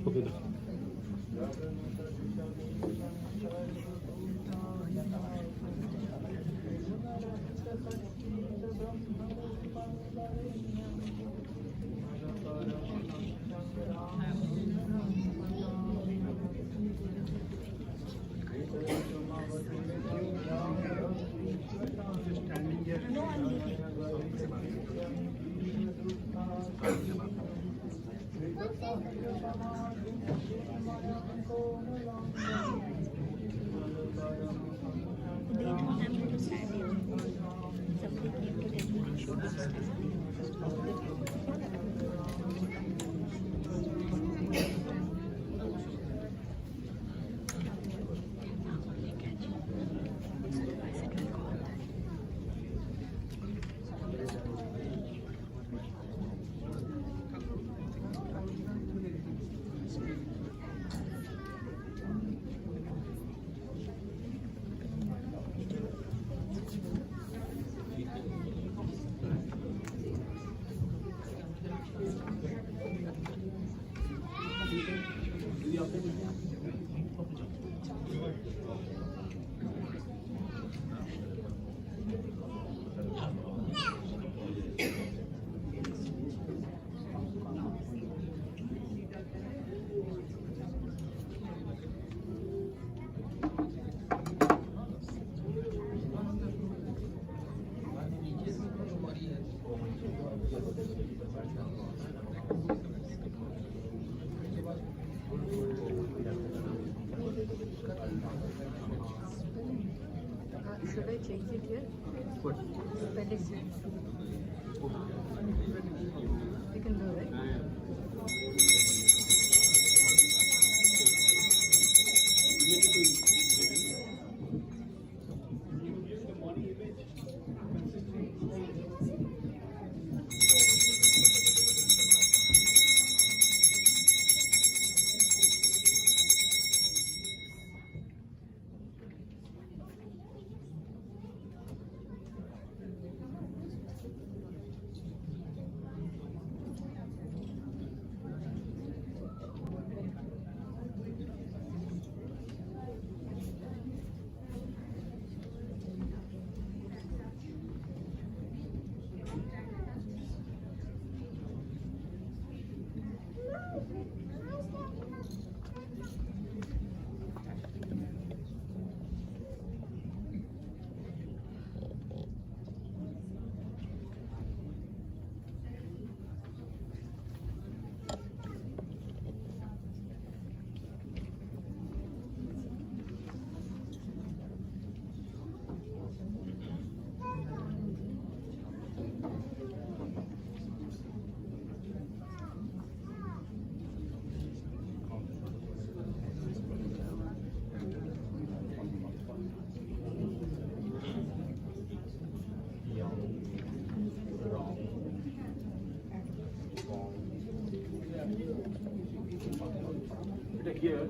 Okay. Should I change it here? What? Appendix. You can do it. Here.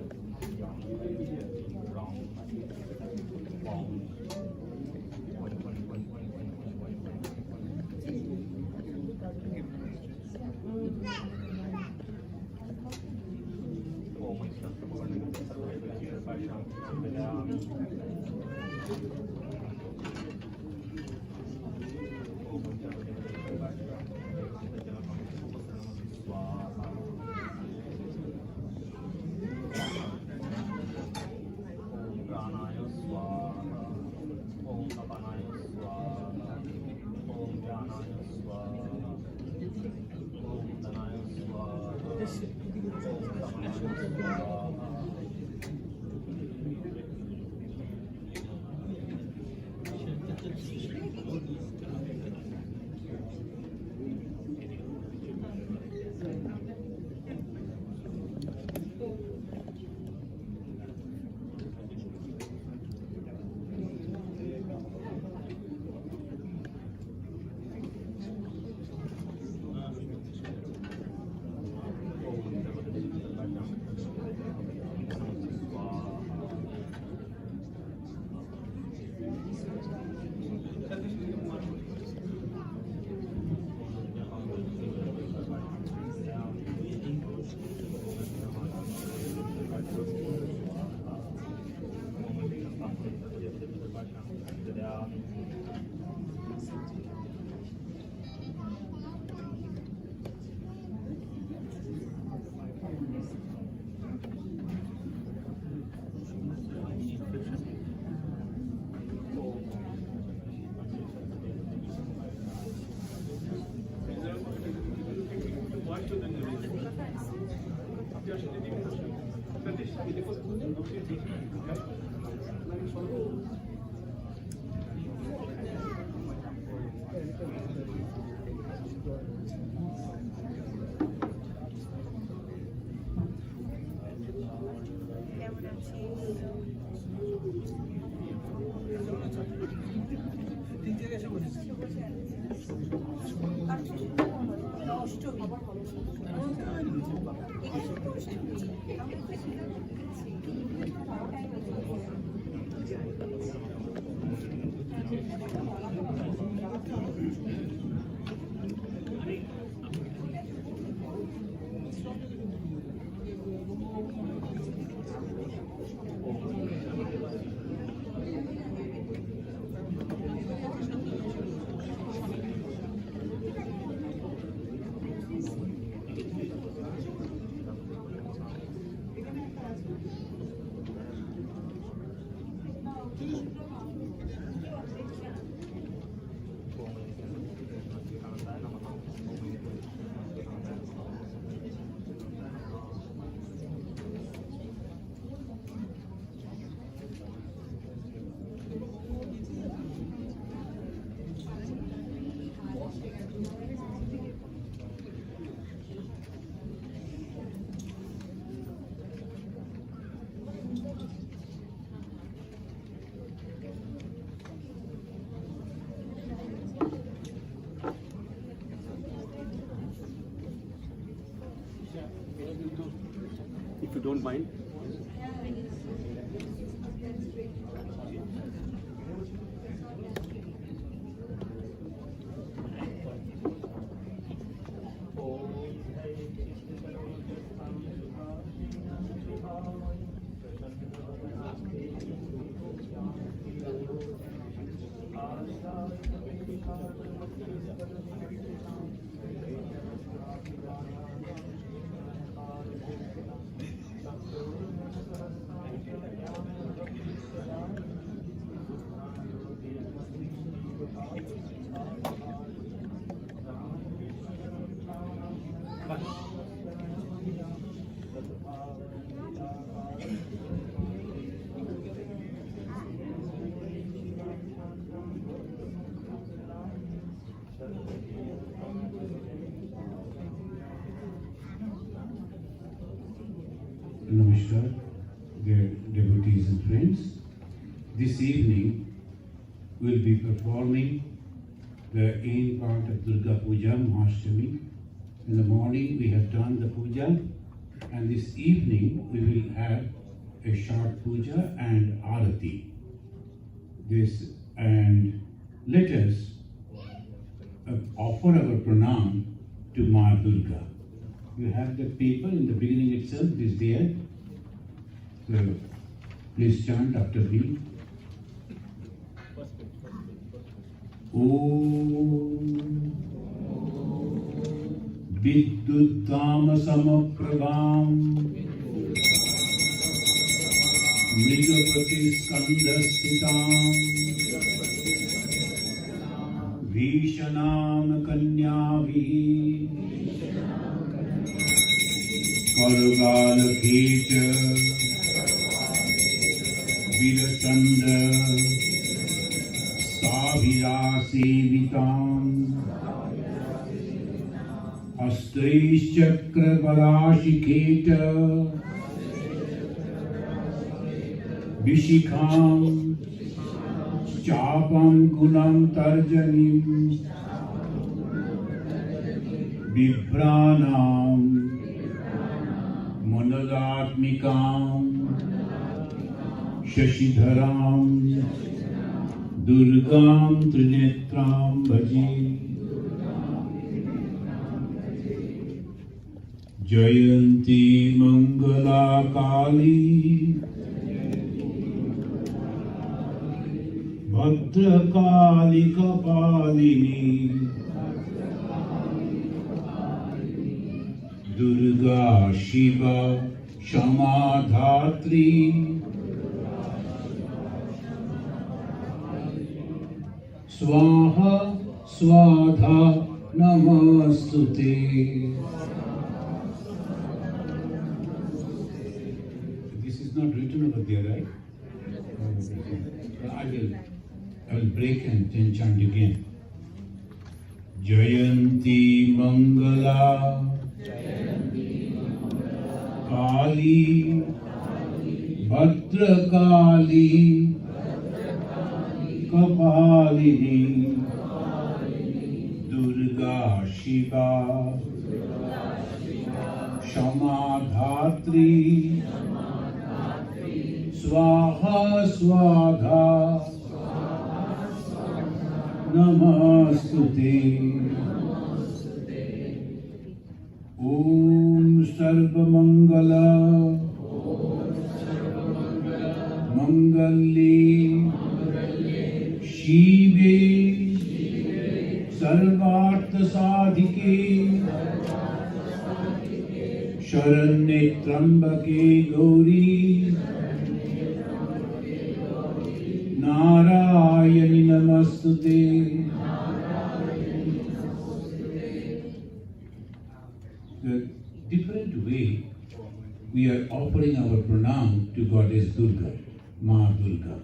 If you don't mind. Namaskar, dear devotees and friends. This evening we'll be performing the end part of Durga Puja, Mahashtami. In the morning we have done the puja, and this evening we will have a short puja and arati. Let us offer our pranam to Ma Durga. You have the paper in the beginning itself, it is there. So please chant after me. Om Vidyuttam Samaprabham Mrigapati Skandhasitam Vishanam Kanyavi Kargalaketa Virachandra Savirasivitam Astaischakra Parashiketa Vishikham Chapam Gulam Tarjanim Vibranam Manadatmikam Shashidharam Durgam Trinetram Bhaji Jayanti Mangala Kali Bhadrakali Kapalini Durga Shiva Shamadhatri Swaha Swadha Namastute not written over there, right? I will break and then chant again. Jayanti Mangala Kali Bhadra Kali Kapalini Durga Shiva Shama Dhatri Swaha Swadha Namastute. Om Sarva Mangala Mangali Shive Sarvartha Sadhike Sharanye Trambake Gauri Narayani Namastute. The different way we are offering our pranam to Goddess Durga, Ma Durga.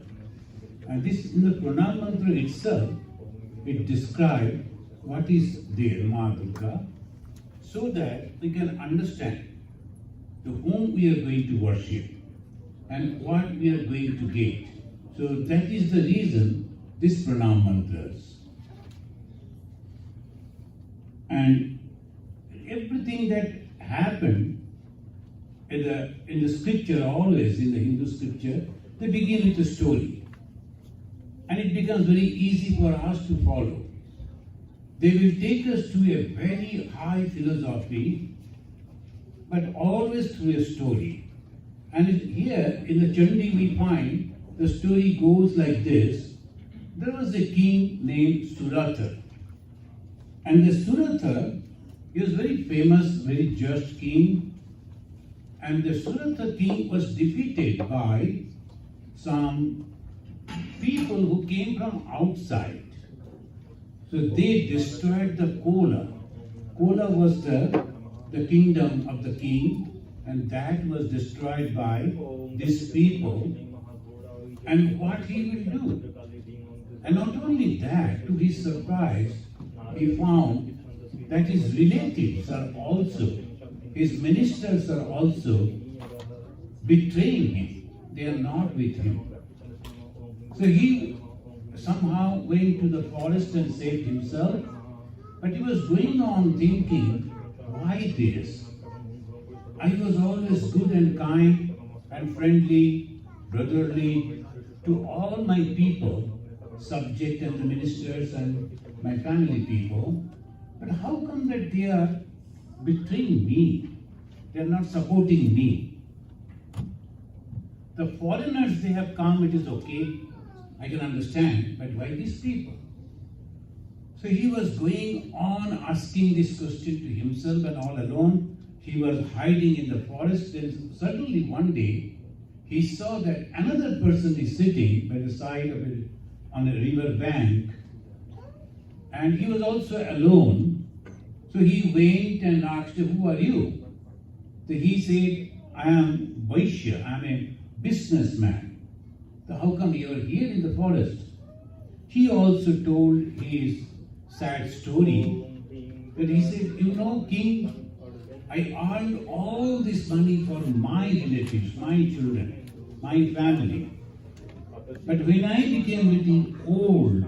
And this, in the pranam mantra itself, it describes what is there, Ma Durga, so that we can understand to whom we are going to worship and what we are going to get. So that is the reason this pranam mantras. And everything that happened in the scripture, always in the Hindu scripture, they begin with a story. And it becomes very easy for us to follow. They will take us to a very high philosophy, but always through a story. And here in the Chanting we find the story goes like this. There was a king named Surata. And the Surata, he was very famous, very just king. And the Surata king was defeated by some people who came from outside. So they destroyed the Kola. Kola was the kingdom of the king, and that was destroyed by these people. And what he will do? And not only that, to his surprise, he found that his relatives are also, his ministers are also betraying him. They are not with him. So he somehow went to the forest and saved himself. But he was going on thinking, why this? I was always good and kind and friendly, brotherly to all my people, subject and the ministers and my family people. But how come that they are betraying me? They are not supporting me. The foreigners, they have come, it is okay. I can understand, but why these people? So he was going on asking this question to himself, and all alone he was hiding in the forest. Then suddenly one day he saw that another person is sitting by the side of it on a river bank, and he was also alone. So he went and asked, who are you? So he said, I am Vaishya, I am a businessman. So how come you are here in the forest? He also told his sad story. But he said, you know, king, I earned all this money for my relatives, my children, my family. But when I became little old,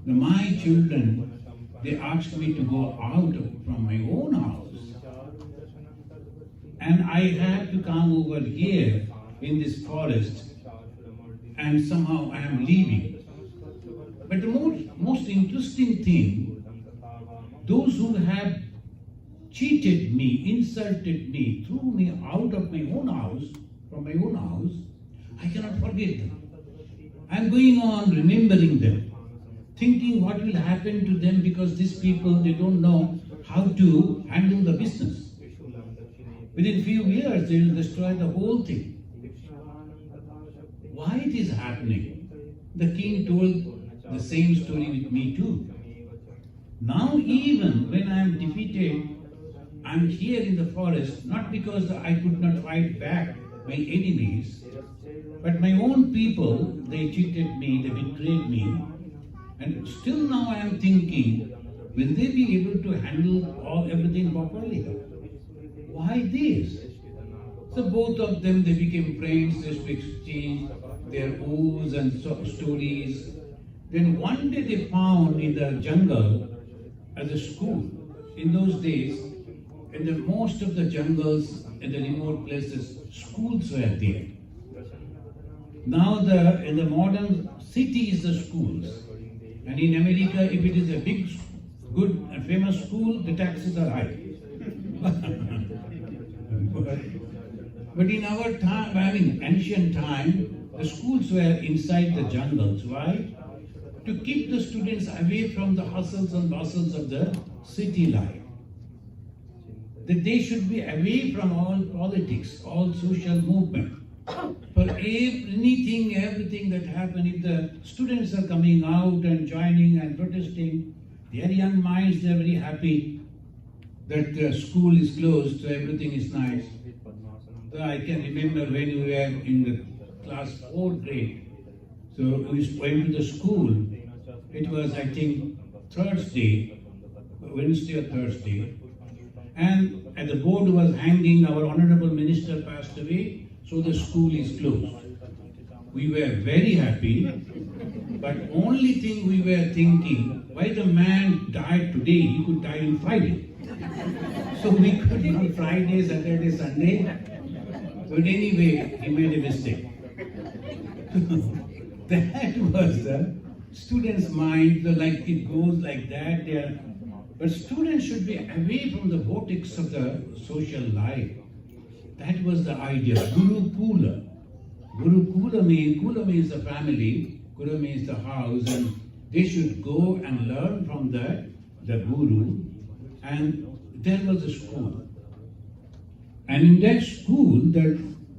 my children, they asked me to go out from my own house. And I had to come over here in this forest, and somehow I am leaving. But the most interesting thing, those who have cheated me, insulted me, threw me out of my own house, from my own house, I cannot forget them. I am going on remembering them, thinking what will happen to them, because these people, they don't know how to handle the business. Within few years, they will destroy the whole thing. Why it is happening? The king told the same story with me too. Now even when I am defeated, I am here in the forest, not because I could not fight back my enemies. But my own people, they cheated me, they betrayed me. And still now I am thinking, will they be able to handle everything properly? Why this? So both of them, they became friends, they exchanged their woes and stories. Then one day they found in the jungle as a school. In those days, in the most of the jungles, in the remote places, schools were there. Now in the modern cities, the schools. And in America, if it is a big, good and famous school, the taxes are high. But in our time, ancient time, the schools were inside the jungles. Why? To keep the students away from the hustles and bustles of the city life. That they should be away from all politics, all social movement. For everything that happens, if the students are coming out and joining and protesting, their young minds, they are very happy that the school is closed, so everything is nice. So I can remember when we were in the class 4th grade, so we went to the school. It was, I think, Thursday, Wednesday or Thursday, and at the board was hanging, our honorable minister passed away, so the school is closed. We were very happy, but only thing we were thinking, why the man died today, he could die on Friday. So we could on Friday, Saturday, Sunday, but anyway, he made a mistake. That was the students' mind, like it goes like that. But students should be away from the vortex of the social life. That was the idea. Gurukula. Gurukula means the family, Kula means the house, and they should go and learn from the guru. And there was a school. And in that school,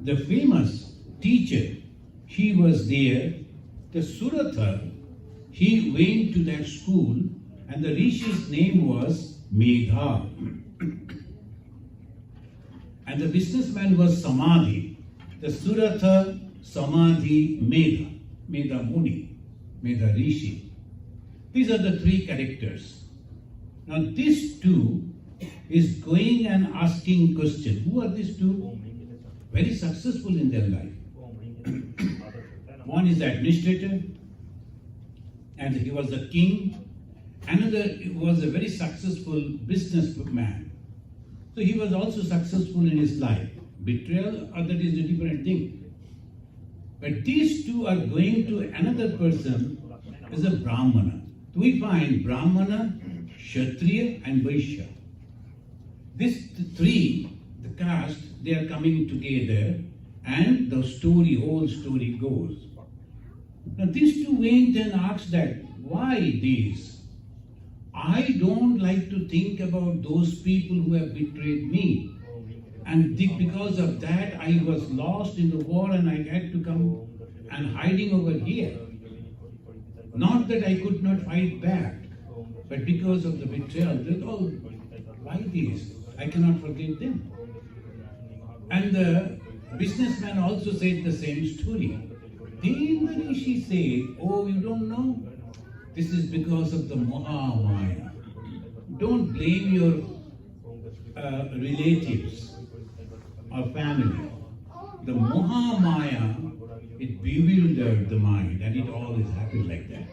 the famous teacher, he was there. The Surata, he went to that school, and the Rishi's name was Medha. And the businessman was Samadhi. The Surata, Samadhi, Medha. Medha Muni, Medha Rishi. These are the three characters. Now these two is going and asking questions. Who are these two? Very successful in their life. One is the administrator, and he was the king. Another was a very successful businessman. So he was also successful in his life. Betrayal, or that is a different thing. But these two are going to another person as a Brahmana. So we find Brahmana, Kshatriya and Vaishya. These three, the caste, they are coming together, and the whole story goes. Now these two went and asked that, why this? I don't like to think about those people who have betrayed me. And because of that, I was lost in the war and I had to come and hiding over here. Not that I could not fight back, but because of the betrayal, why this? I cannot forget them. And the businessman also said the same story. Then the Rishi said, oh, you don't know? This is because of the Mahamaya. Don't blame your relatives or family. The Mahamaya, it bewildered the mind, and it always happens like that.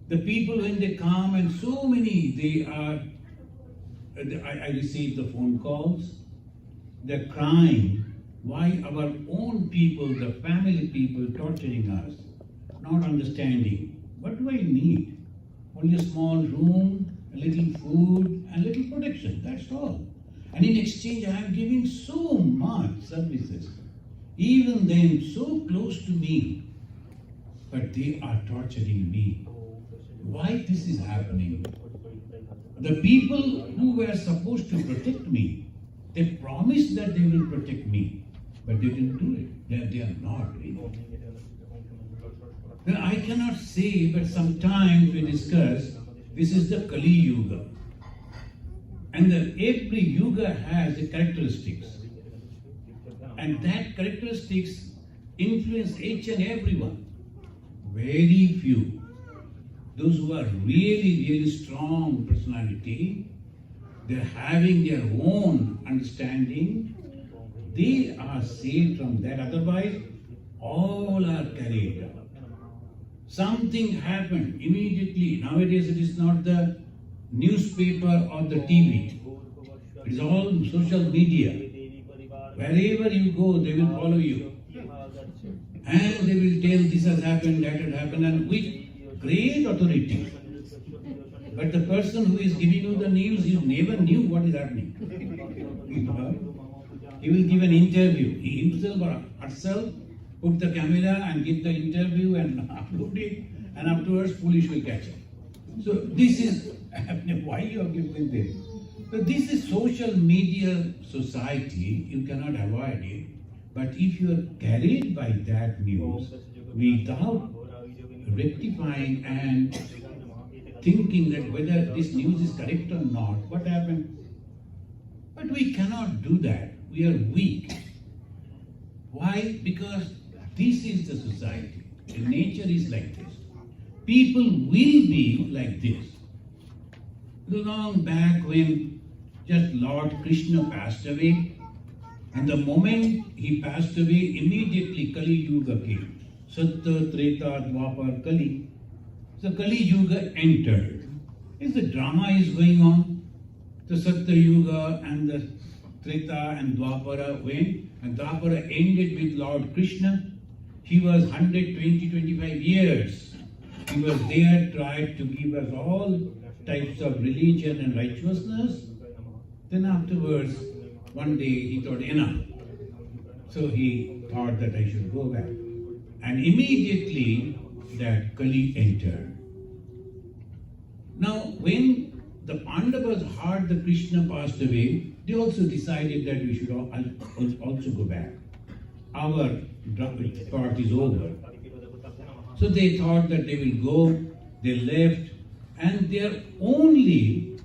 The people, when they come, and so many, I received the phone calls, they're crying, why our own people, the family people, torturing us, not understanding. What do I need? Only a small room, a little food, and a little protection, that's all. And in exchange, I am giving so much services. Even them, so close to me, but they are torturing me. Why this is happening? The people who were supposed to protect me, they promised that they will protect me, but they didn't do it. They are not really. Then I cannot say, but sometimes we discuss, this is the Kali Yuga. And every Yuga has the characteristics. And that characteristics influence each and everyone. Very few. Those who are really, really strong personality, they're having their own understanding, they are saved from that. Otherwise, all are carried down. Something happened immediately. Nowadays it is not the newspaper or the TV. It is all social media. Wherever you go, they will follow you. And they will tell this has happened, that has happened, and with great authority. But the person who is giving you the news, he never knew what is happening. He will give an interview. He himself or herself put the camera and give the interview and upload it, and afterwards police will catch it. So this is why you are giving this. So this is social media society. You cannot avoid it. But if you are carried by that news without rectifying and thinking that whether this news is correct or not, what happens? But we cannot do that. We are weak. Why? Because this is the society. The nature is like this. People will be like this. Long back when just Lord Krishna passed away, and the moment he passed away, immediately Kali Yuga came. Satta, Treta, Dwapar, Kali. So Kali Yuga entered. As the drama is going on, the Satta Yuga and the Treta and Dwapara went, and Dwapara ended with Lord Krishna. He was 125 years. He was there, tried to give us all types of religion and righteousness. Then afterwards, one day he thought enough. So he thought that I should go back. And immediately that Kali entered. Now when the Pandavas heard that Krishna passed away, they also decided that we should also go back. Our part is over. So they thought that they will go, they left, and their only,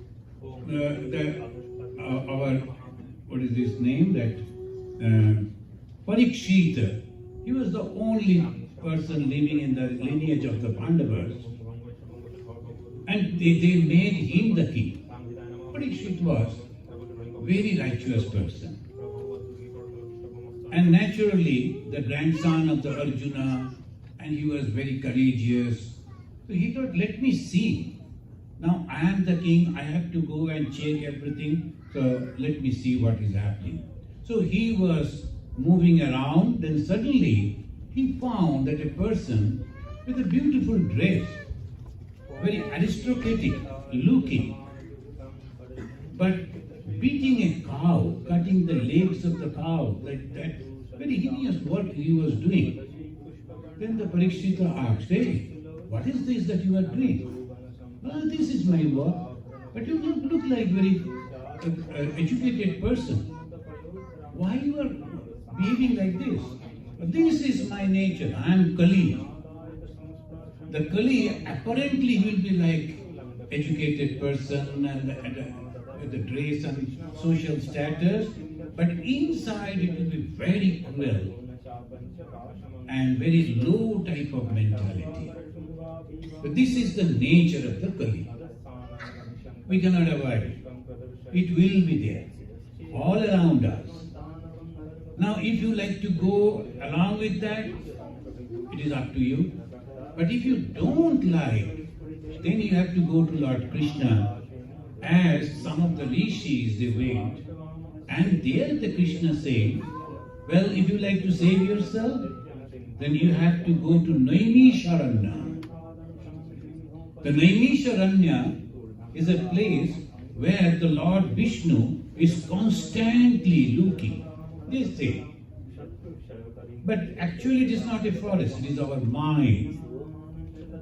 what is his name, that Parikshita, he was the only person living in the lineage of the Pandavas, and they made him the king. Parikshita was a very righteous person. And naturally, the grandson of the Arjuna, and he was very courageous. So he thought, let me see. Now I am the king, I have to go and check everything, so let me see what is happening. So he was moving around, then suddenly he found that a person with a beautiful dress, very aristocratic looking, but beating a cow, cutting the legs of the cow, like that, very hideous work he was doing. Then the Parikshita asked, hey, what is this that you are doing? Well, this is my work, but you look like very educated person. Why you are behaving like this? This is my nature, I am Kali. The Kali apparently will be like educated person and the dress and social status, but inside it will be very cruel and very low type of mentality. But this is the nature of the Kali. We cannot avoid it. It will be there, all around us. Now if you like to go along with that, it is up to you. But if you don't like, then you have to go to Lord Krishna, as some of the rishis they went, and there the Krishna said, well, if you like to save yourself, then you have to go to Naimisharanya. The Naimisharanya is a place where the Lord Vishnu is constantly looking, they say. But actually it is not a forest, it is our mind.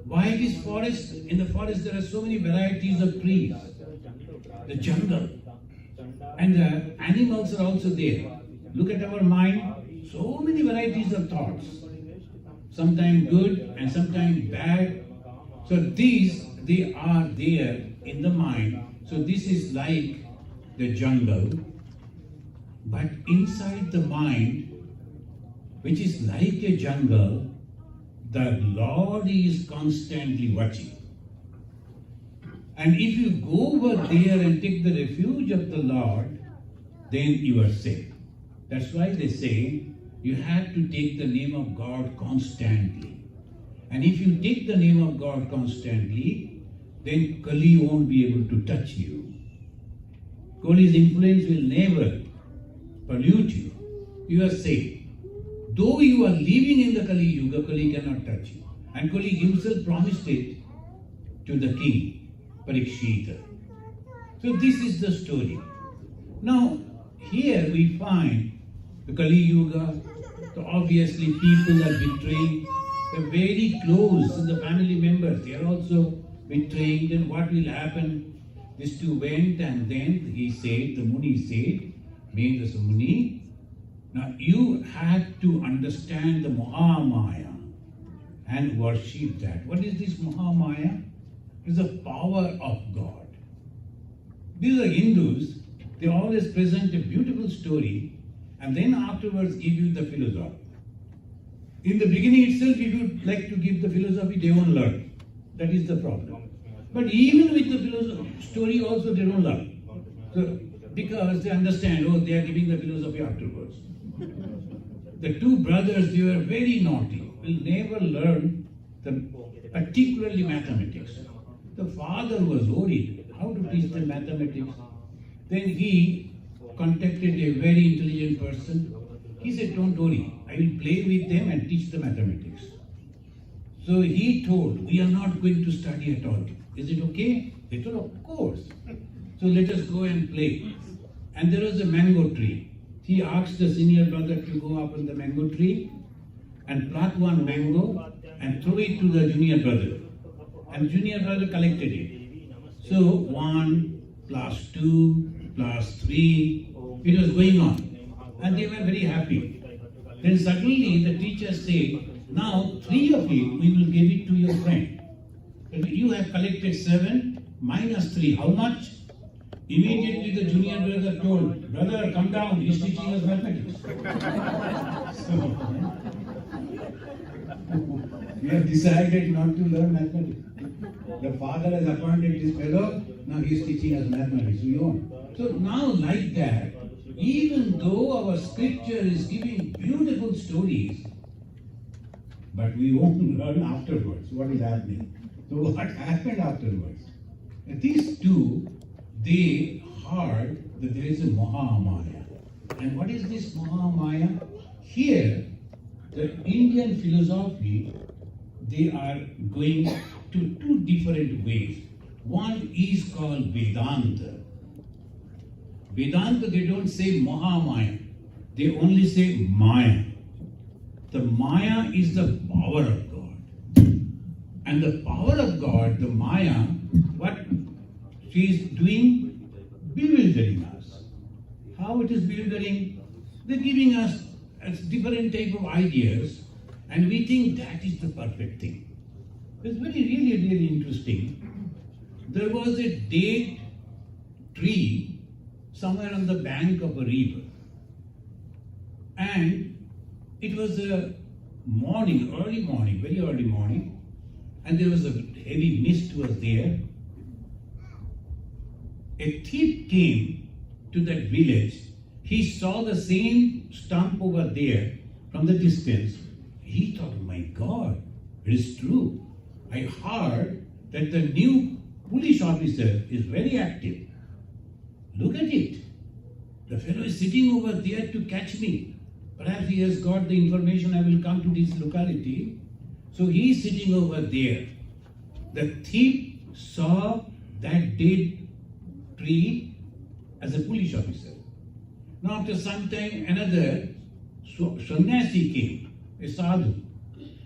Why it is forest? In the forest there are so many varieties of trees. The jungle. And the animals are also there. Look at our mind, so many varieties of thoughts. Sometimes good and sometimes bad. So these, they are there in the mind. So this is like the jungle. But inside the mind, which is like a jungle, the Lord is constantly watching. And if you go over there and take the refuge of the Lord, then you are safe. That's why they say you have to take the name of God constantly. And if you take the name of God constantly, then Kali won't be able to touch you. Kali's influence will never pollute you. You are safe. Though you are living in the Kali Yuga, Kali cannot touch you. And Kali himself promised it to the king, Parikshita. So this is the story. Now, here we find the Kali Yuga. So obviously people are betraying. The very close, the family members, they are also betraying. Then what will happen? These two went, and then he said, the Muni said, being the Muni, now you have to understand the Mahamaya and worship that. What is this Mahamaya? It is the power of God. These are Hindus. They always present a beautiful story and then afterwards give you the philosophy. In the beginning itself, if you like to give the philosophy, they won't learn. That is the problem. But even with the philosophy story also, they don't learn. So, because they understand, oh, they are giving the philosophy afterwards. The two brothers, they were very naughty, will never learn particularly mathematics. The father was worried how to teach them mathematics. Then he contacted a very intelligent person. He said, don't worry, I will play with them and teach the mathematics. So he told, we are not going to study at all. Is it okay? They told, of course. So let us go and play. And there was a mango tree. He asked the senior brother to go up on the mango tree and pluck one mango and throw it to the junior brother. And junior brother collected it. So 1 plus 2 plus 3, it was going on. And they were very happy. Then suddenly the teacher said, now 3 of it, we will give it to your friend. You have collected 7 minus 3, how much? Immediately the junior brother told, brother, come down, he's teaching us mathematics. We have decided not to learn mathematics. The father has appointed this fellow, now he is teaching us mathematics. We won't. So now like that, even though our scripture is giving beautiful stories, but we won't learn afterwards what is happening. So what happened afterwards? These two, they heard that there is a Mahamaya. And what is this Mahamaya? Here, the Indian philosophy, they are going to 2 different ways. One is called Vedanta. Vedanta, they don't say Mahamaya. They only say Maya. The Maya is the power of God. And the power of God, the Maya, what she is doing, bewildering us. How it is bewildering? They're giving us different type of ideas, and we think that is the perfect thing. It's really interesting. There was a date tree somewhere on the bank of a river, and it was a morning, early morning, very early morning, and there was a heavy mist was there. A thief came to that village. He saw the same stump over there from the distance. He thought, oh my God, it is true. I heard that the new police officer is very active. Look at it. The fellow is sitting over there to catch me. Perhaps he has got the information I will come to this locality. So he is sitting over there. The thief saw that dead tree as a police officer. Now after some time, another sannyasi came, a sadhu.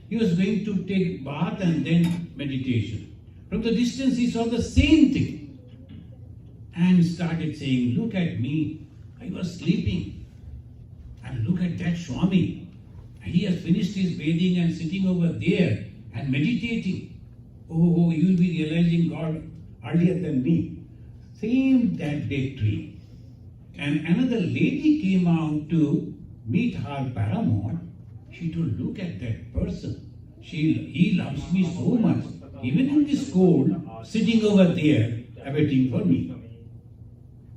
He was going to take bath and then meditation. From the distance he saw the same thing and started saying, look at me, I was sleeping. And look at that Swami. He has finished his bathing and sitting over there and meditating. Oh, you will be realizing God earlier than me. Same that dead tree. And another lady came out to meet her paramour, She told, look at that person. He loves me so much. Even in this cold, sitting over there, awaiting for me.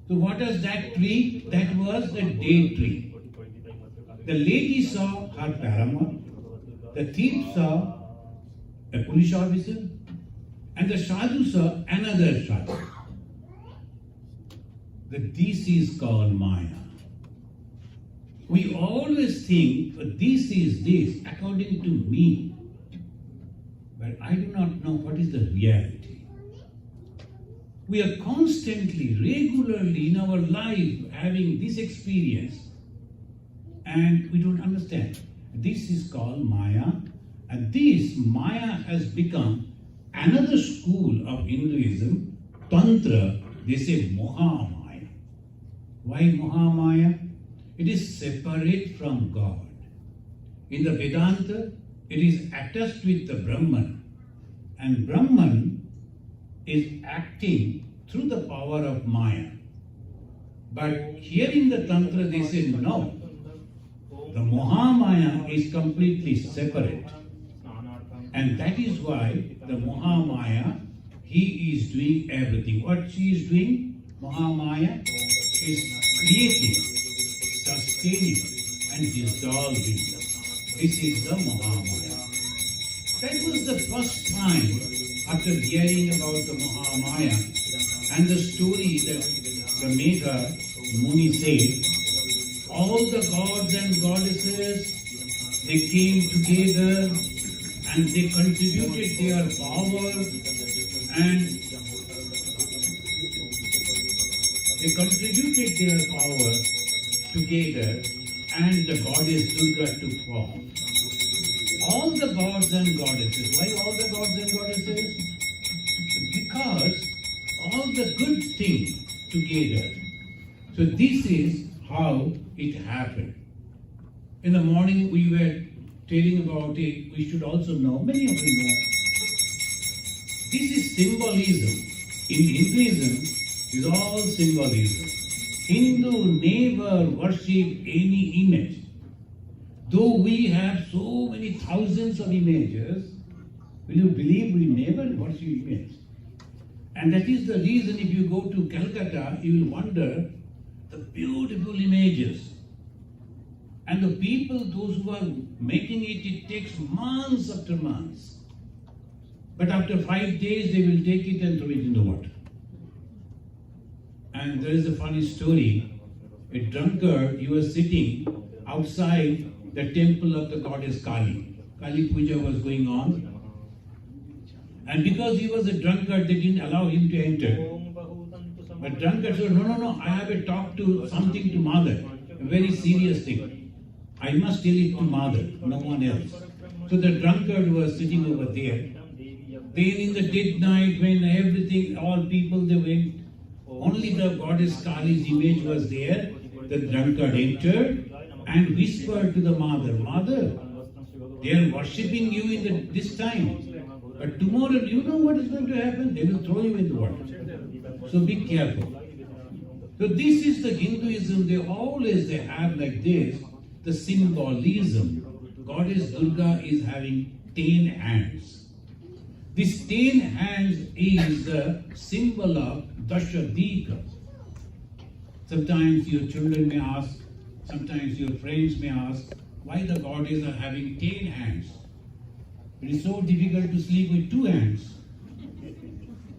So what was that tree? That was a date tree. The lady saw her paramour. The thief saw a police officer. And the sadhu saw another sadhu. This is called Maya. We always think this is this according to me. But I do not know what is the reality. We are constantly, regularly in our life having this experience and we don't understand. This is called Maya, and this Maya has become another school of Hinduism, Tantra. They say Mahamaya. Why Mahamaya? It is separate from God. In the Vedanta, it is attached with the Brahman, and Brahman is acting through the power of Maya. But here in the Tantra they say no, the Mahamaya is completely separate. And that is why the Mahamaya, he is doing everything. What she is doing? Mahamaya is creating, sustaining and dissolving. This is the Mahamaya. That was the first time after hearing about the Mahamaya and the story that the Maker Muni said, all the gods and goddesses, they came together and they contributed their power and together and the goddess Durga took form. All the gods and goddesses. Why all the gods and goddesses? Because all the good things together. So this is how it happened. In the morning we were telling about it. We should also know, many of you know, this is symbolism. In Hinduism, is all symbolism. Hindu never worship any image. Though we have so many thousands of images, will you believe we never worship images? And that is the reason if you go to Calcutta, you will wonder the beautiful images. And the people, those who are making it, it takes months after months. But after 5 days, they will take it and throw it in the water. And there is a funny story. A drunkard, he was sitting outside the temple of the goddess Kali. Kali Puja was going on. And because he was a drunkard, they didn't allow him to enter. But drunkard said, no, I have a talk to something to Mother, a very serious thing. I must tell it to Mother, no one else. So the drunkard was sitting over there. Then in the dead night, when everything, all people, they went, only the goddess Kali's image was there. The drunkard entered and whispered to the Mother, Mother, they are worshipping you in this time. But tomorrow, you know what is going to happen? They will throw you in the water. So be careful. So this is the Hinduism, they have like this, the symbolism. Goddess Durga is having 10 hands. This 10 hands is the symbol of Dashadika. Sometimes your children may ask, sometimes your friends may ask, why the goddess are having 10 hands? It is so difficult to sleep with 2 hands.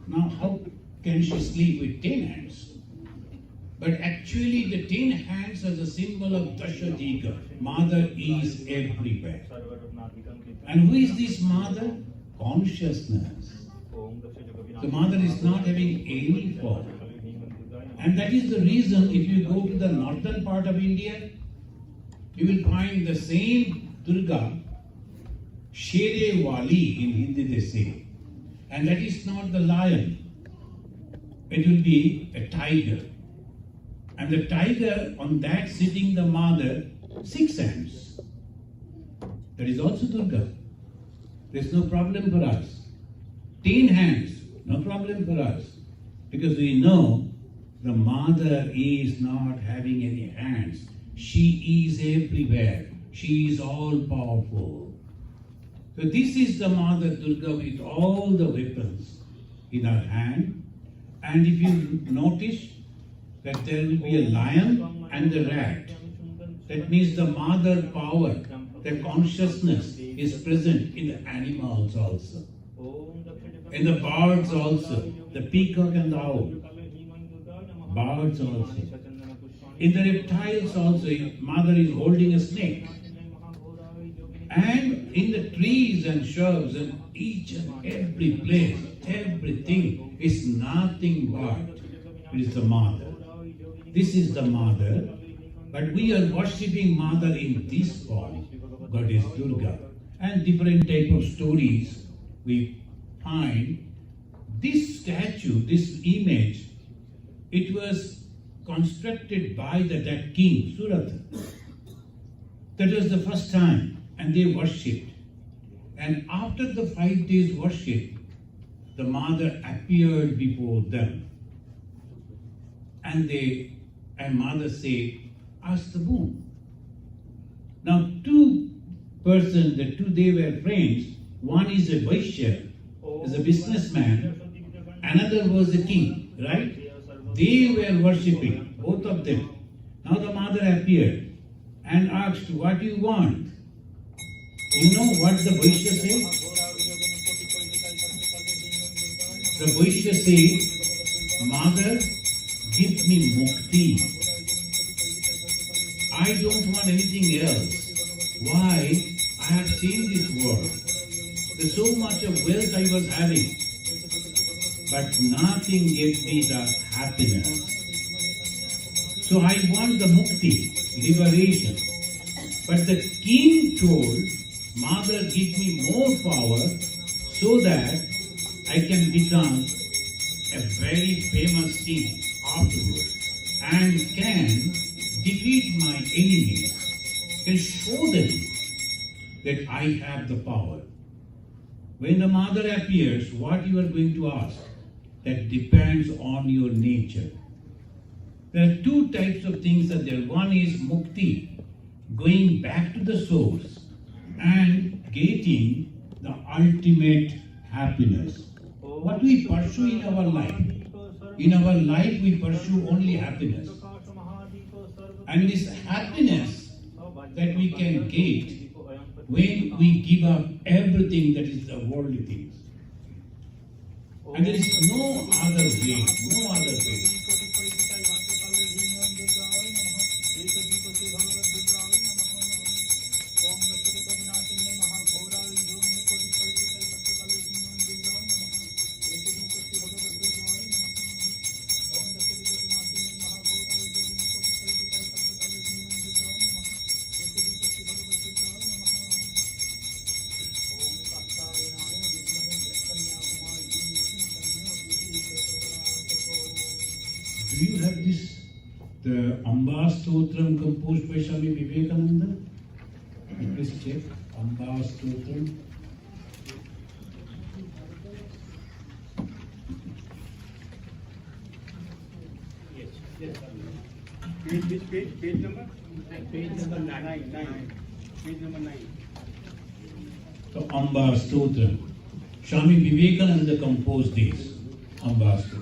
Now how can she sleep with 10 hands? But actually the 10 hands are the symbol of Dashadika. Mother is everywhere. And who is this Mother? Consciousness. The Mother is not having any form. And that is the reason if you go to the northern part of India, you will find the same Durga, Shere Wali in Hindi they say. And that is not the lion. It will be a tiger. And the tiger, on that sitting the Mother, 6 hands. That is also Durga. There is no problem for us. 10 hands, no problem for us. Because we know the Mother is not having any hands. She is everywhere. She is all powerful. So this is the Mother Durga with all the weapons in her hand. And if you notice that there will be a lion and a rat, that means the mother power, the consciousness is present in the animals also, in the birds also, the peacock and the owl, birds also. In the reptiles also, mother is holding a snake. And in the trees and shrubs and each and every place, everything is nothing but it is the mother. This is the mother, but we are worshipping mother in this form, Goddess Durga. And different type of stories we find. This statue, this image, it was constructed by that king, Surata. That was the first time, and they worshipped. And after the 5 days worship, the mother appeared before them. And mother said, ask the boon. Now two persons, they were friends. One is a Vaishya, is a businessman. Another was a king, right? They were worshipping, both of them. Now the mother appeared and asked, what do you want? You know what the Vaishya said? The Vaishya said, Mother, give me mukti. I don't want anything else. Why? I have seen this world. There's so much of wealth I was having, but nothing gave me the happiness. So I want the mukti, liberation. But the king told, Mother, give me more power so that I can become a very famous king afterwards and can defeat my enemies, can show them that I have the power. When the mother appears, what you are going to ask, that depends on your nature. There are two types of things that there. One is mukti, going back to the source and getting the ultimate happiness. What we pursue in our life. In our life we pursue only happiness. And this happiness that we can get when we give up everything that is the worldly things. And there is no other way, no other way. Do you have this, the Amba Stotram composed by Swami Vivekananda? Please check, Amba Stotram. Yes. Which page? Page number? Page number 9. Page number 9. So Amba Stotram. Swami Vivekananda composed this, Amba Stotram.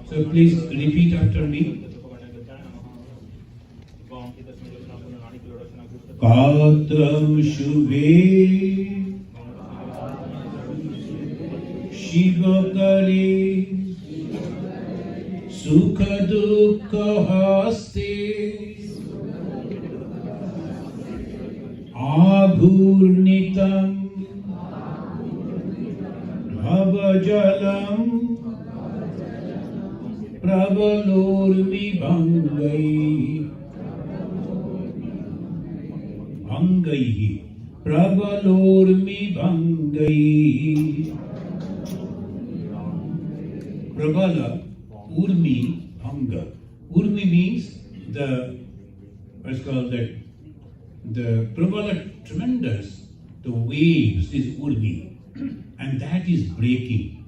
So please repeat after me. Katam Shubhe Shiva Kare Sukha Dukha Haste Abhurnitam Bhavajalam Prabalormi Bhangai Prabalormi Bhangai Prabala Urmi Bhanga. Urmi means what's called that, the Prabala tremendous, the waves is Urmi, and that is breaking.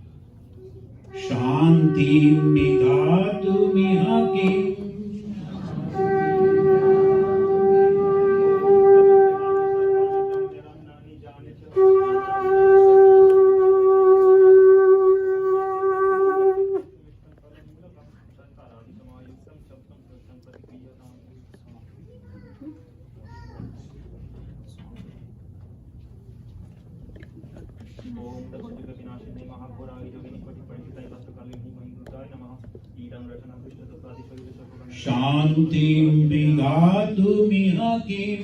Sham Shantim vidhatu mihakim. Shantim vidhatu mihakim.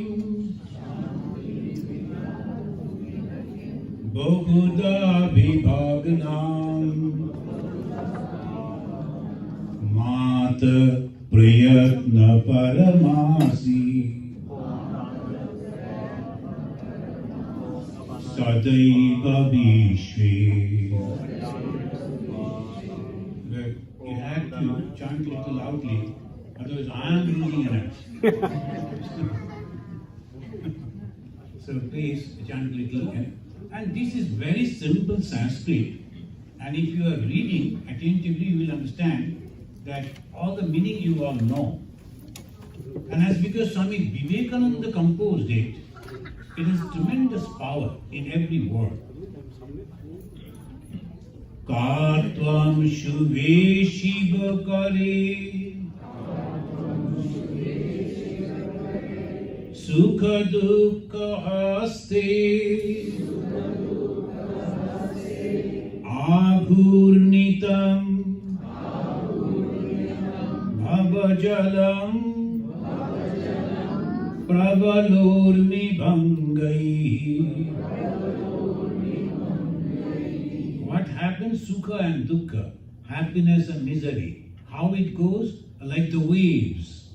Bahuda vibhagnam. Mata prayatna paramasi. Sadaiva vishve. You have to chant a little loudly, otherwise I am losing an So please chant a little. And this is very simple Sanskrit. And if you are reading attentively, you will understand that all the meaning you all know. And as because Swami Vivekananda composed it, it has tremendous power in every word. Katvam shubhe shiva kare sukha dukkha haste aghurnitam bhavajalam pravalormi bhangai. What happens? Sukha and dukkha, happiness and misery. How it goes? Like the waves.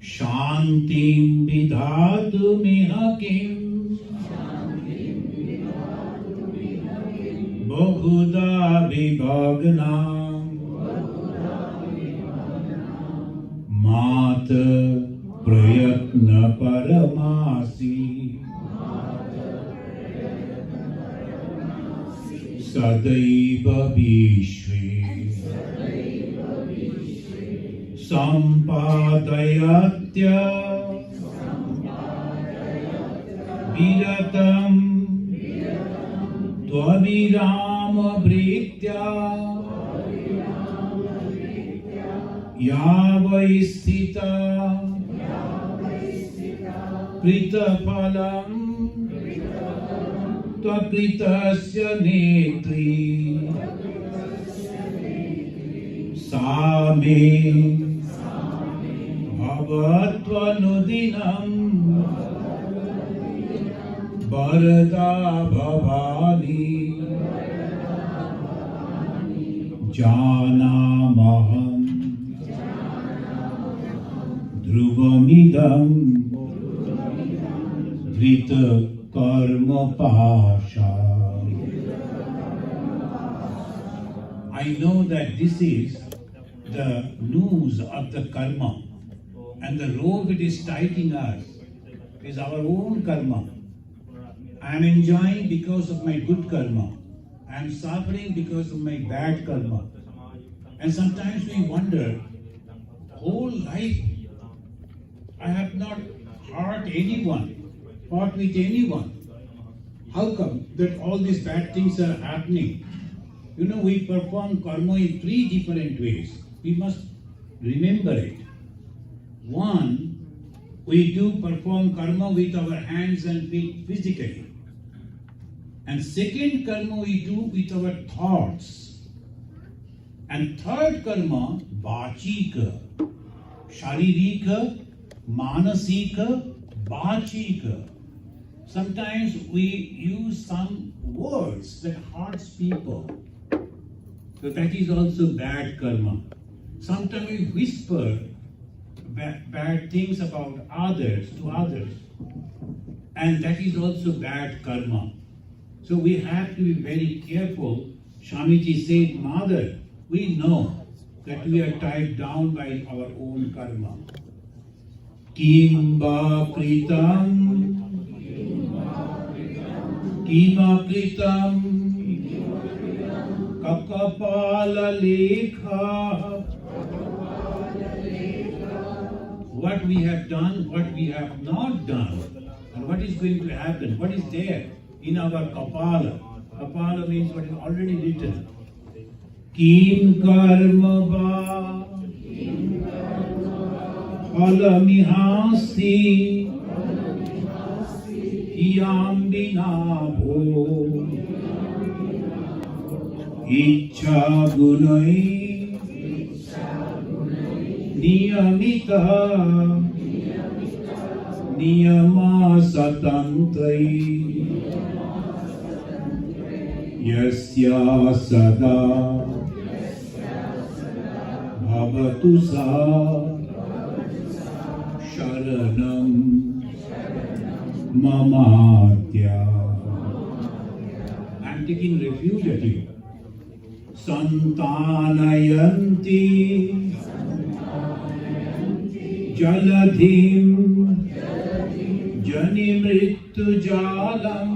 Shantim vidhatu mihakim. Bahuda vibhagnam. Mata prayatna paramasi. Sadaiva vishve. Sampadayatya viratam tvavirama bhritya yavaisthita kritaphalam tvakritasya netri same bhavatvanudinam varada bhavani janamaham dhruvamidam dhrita karma pasha. I know that this is the noose of the karma, and the rope it is tightening us is our own karma. I am enjoying because of my good karma. I am suffering because of my bad karma. And sometimes we wonder, whole life I have not hurt anyone, fought with anyone. How come that all these bad things are happening? You know, we perform karma in 3 different ways. We must remember it. One, we do perform karma with our hands and feet physically. And second karma we do with our thoughts. And third karma, vachika, sharirika, manasika, vachika. Sometimes we use some words that hurts people. So that is also bad karma. Sometimes we whisper bad things about others to others. And that is also bad karma. So we have to be very careful. Swamiji said, Mother, we know that we are tied down by our own karma. Kimba kritam, kima kritam, Kakapala lekha. What we have done, what we have not done, and what is going to happen, what is there in our kapala. Kapala means what is already written. Kim karma va phalamihasti iyambina bho ichcha gunai niyamita niyama satantrai yasya sada bhavatu sa sharanam mamadya. I am taking refuge at you. Santanayanti jaladhim janimrittu jalam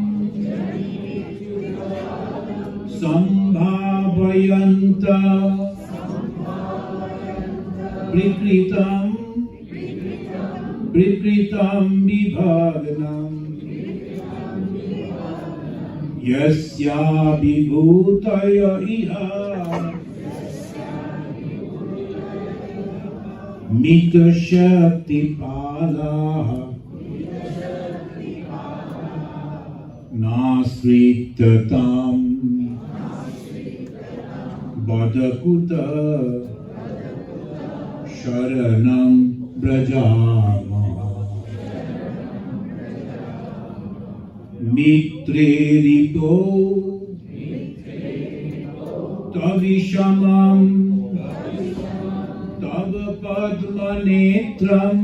sambhavayanta prikritam vibhaganam yasya vibhutaya iha mita shakti palaha nasritatam badakuta sharanam brajama mitre rito tavishamam tab padmanetram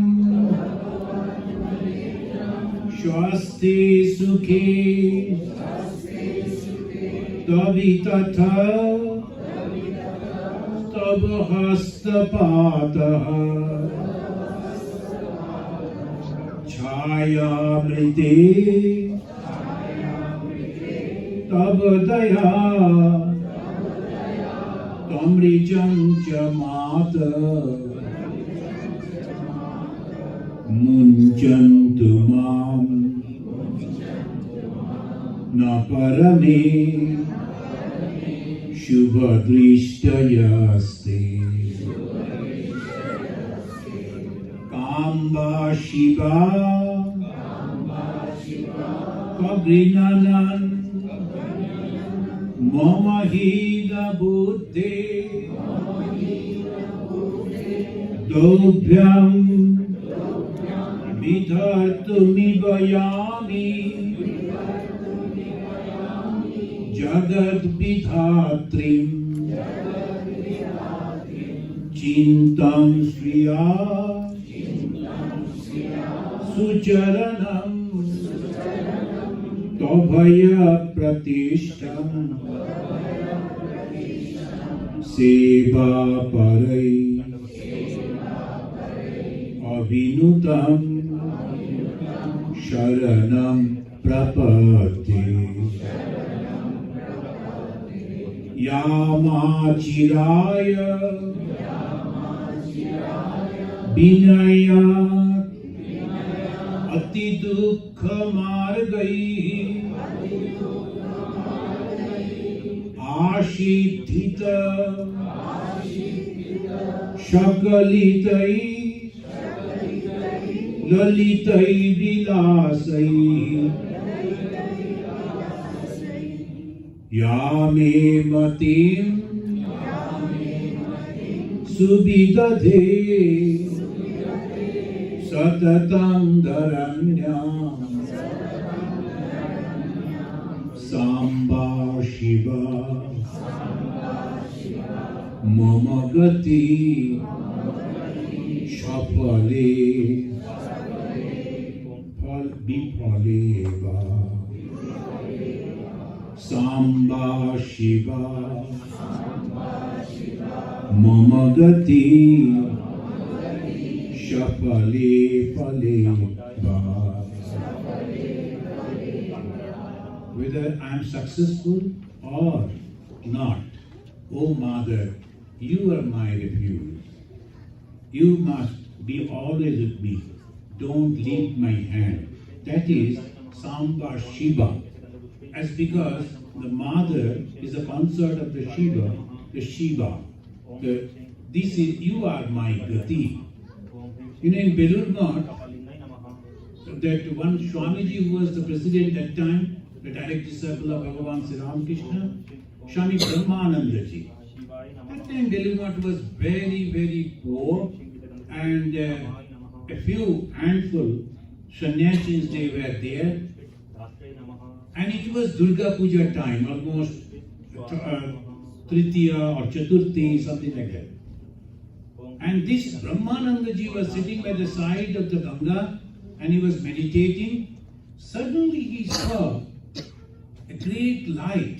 shwasti sukhe tavitatha tab hastapatah छायामृते तव दया तमृजं च मात मुञ्चन्तु मां न परमे शुभदृष्टयस्ते Kamba Shiva Kagrinanan Mamahida Buddhe Dobhyam Vidhatumi Vayami Jagad Vidhatrim Chintam Sriya Sucharanam Tobhaya Pratishtam Seva Parai Avinutam Sharanam Prapati Yamachiraya Vinaya Ati dukha margai Ashithita Shakalitai Lalitai vilasai Yame matim Subidadhe Satatam Dharanyam Samba Shiva Mamagati Shapale Bipaleva Samba Shiva Mamagati Shapale Paleva. Whether I am successful or not, "Oh Mother, you are my refuge. You must be always with me. Don't leave my hand." That is Samba Shiva. As because the mother is a consort of the Shiva, this is, you are my Gati. You know, in Belur Math, that one Swamiji who was the president at that time, the direct disciple of Bhagavan Sri Ramakrishna, Swami Brahmananda ji. That time Belur Math was very, very poor, and a few handful sannyasis they were there, and it was Durga Puja time, almost Tritiya or Chaturthi, something like that. And this Brahmananda ji was sitting by the side of the Ganga and he was meditating. Suddenly he saw a great light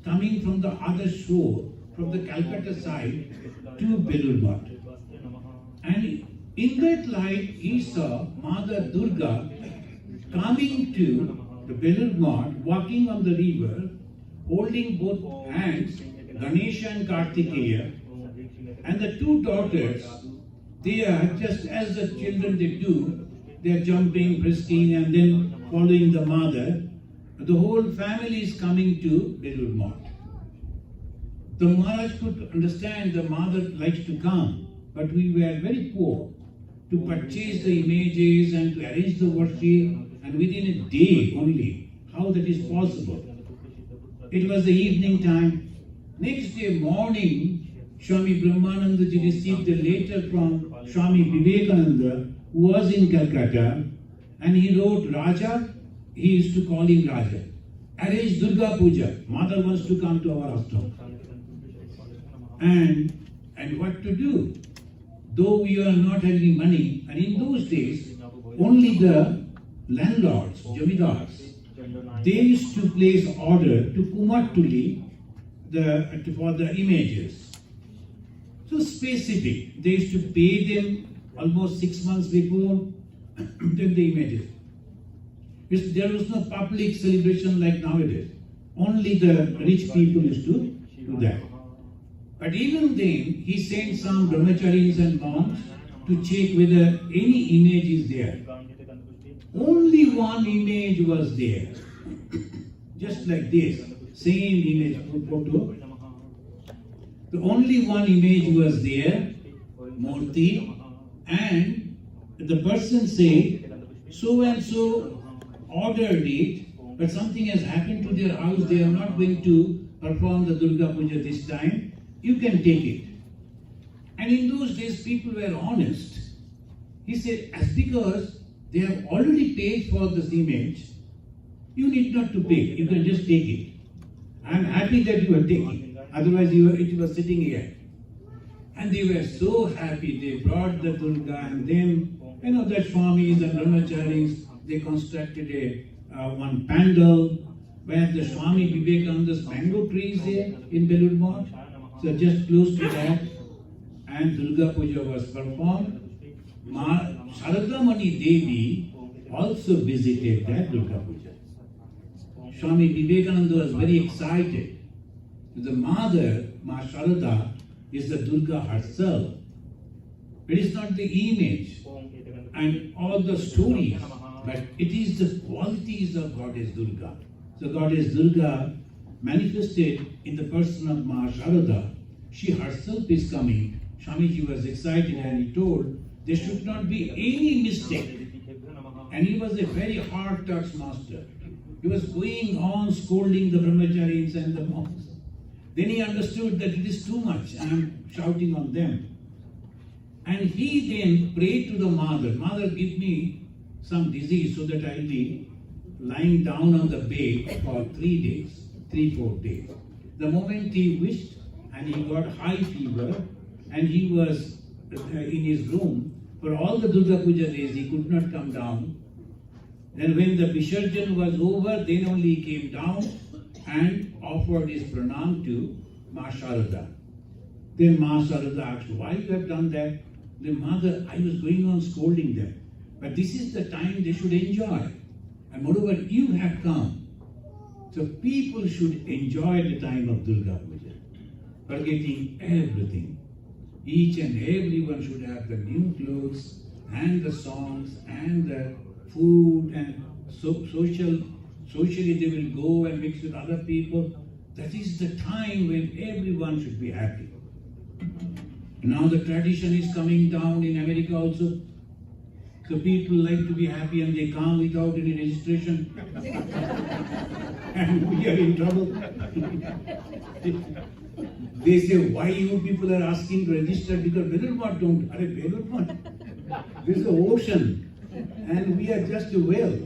coming from the other shore, from the Calcutta side to Belur Math. And in that light he saw Mother Durga coming to the Belur Math, walking on the river, holding both hands, Ganesha and Kartikeya, and the two daughters, they are just as the children they do, they are jumping, frisking, and then following the mother. The whole family is coming to Belur Math. The Maharaj could understand the mother likes to come, but we were very poor to purchase the images and to arrange the worship, and within a day only, how that is possible. It was the evening time. Next day morning, Swami Brahmananda ji received a letter from Swami Vivekananda, who was in Calcutta, and he wrote, "Raja," he used to call him Raja, "arrange Durga Puja. Mother wants to come to our ashram." And what to do? Though we are not having money, and in those days, only the landlords, jamidars, they used to place order to Kumatuli for the images. So specific. They used to pay them almost 6 months before then the images. There was no public celebration like nowadays. Only the rich people used to do that. But even then, he sent some brahmacharis and monks to check whether any image is there. Only one image was there. Just like this. Same image photo. The only one image was there, Murti, and the person said, so and so ordered it, but something has happened to their house, they are not going to perform the Durga Puja this time, you can take it. And in those days people were honest. He said, as because they have already paid for this image, you need not to pay, you can just take it. I am happy that you are taking. Otherwise, it was sitting here. And they were so happy. They brought the Durga, and then, the Swamis and Brahmacharis, they constructed one pandal where the Swami Vivekananda's mango tree is there in Belur Math. So just close to that, and Durga Puja was performed. Sarada Mani Devi also visited that Durga Puja. Swami Vivekananda was very excited. The mother, Ma Sharada, is the Durga herself. It is not the image and all the stories, but it is the qualities of Goddess Durga. So Goddess Durga manifested in the person of Ma Sharada. She herself is coming. Swamiji was excited and he told there should not be any mistake. And he was a very hard touch master. He was going on scolding the brahmacharis and the monks. Then he understood that it is too much, I am shouting on them. And he then prayed to the mother, "Mother, give me some disease so that I will be lying down on the bed for 3 days, 4 days. The moment he wished, and he got high fever, and he was in his room, for all the Durga Puja days, he could not come down. Then when the Visarjan was over, then only he came down and offered his pranam to Ma Sharada. Then Ma Sharada asked, "Why you have done that?" The mother, "I was going on scolding them. But this is the time they should enjoy. And moreover, you have come. So people should enjoy the time of Durga Puja. forgetting everything. Each and everyone should have the new clothes and the songs and the food and socially they will go and mix with other people. That is the time when everyone should be happy. Now the tradition is coming down in America also. So people like to be happy and they come without any registration. And we are in trouble. They say, why you people are asking to register? Because Vedanta don't. This is the ocean. And we are just a whale.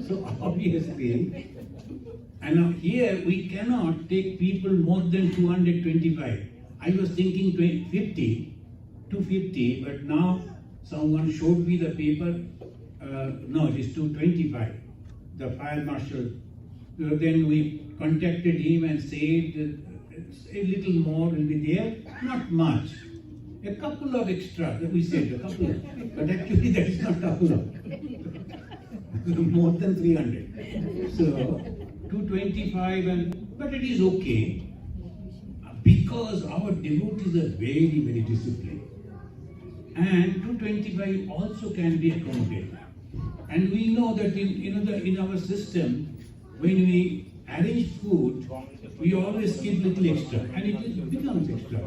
So obviously, and now here we cannot take people more than 225. I was thinking 250, but now someone showed me the paper. No, it is 225. The fire marshal. So then we contacted him and said a little more will be there. Not much. A couple of extra. We said a couple of. But actually that is not couple of. More than 300. So 225 but it is okay. Because our devotees are very, very disciplined. And 225 also can be accommodated. And we know that in our system, when we arrange food, we always give little extra, and it becomes extra.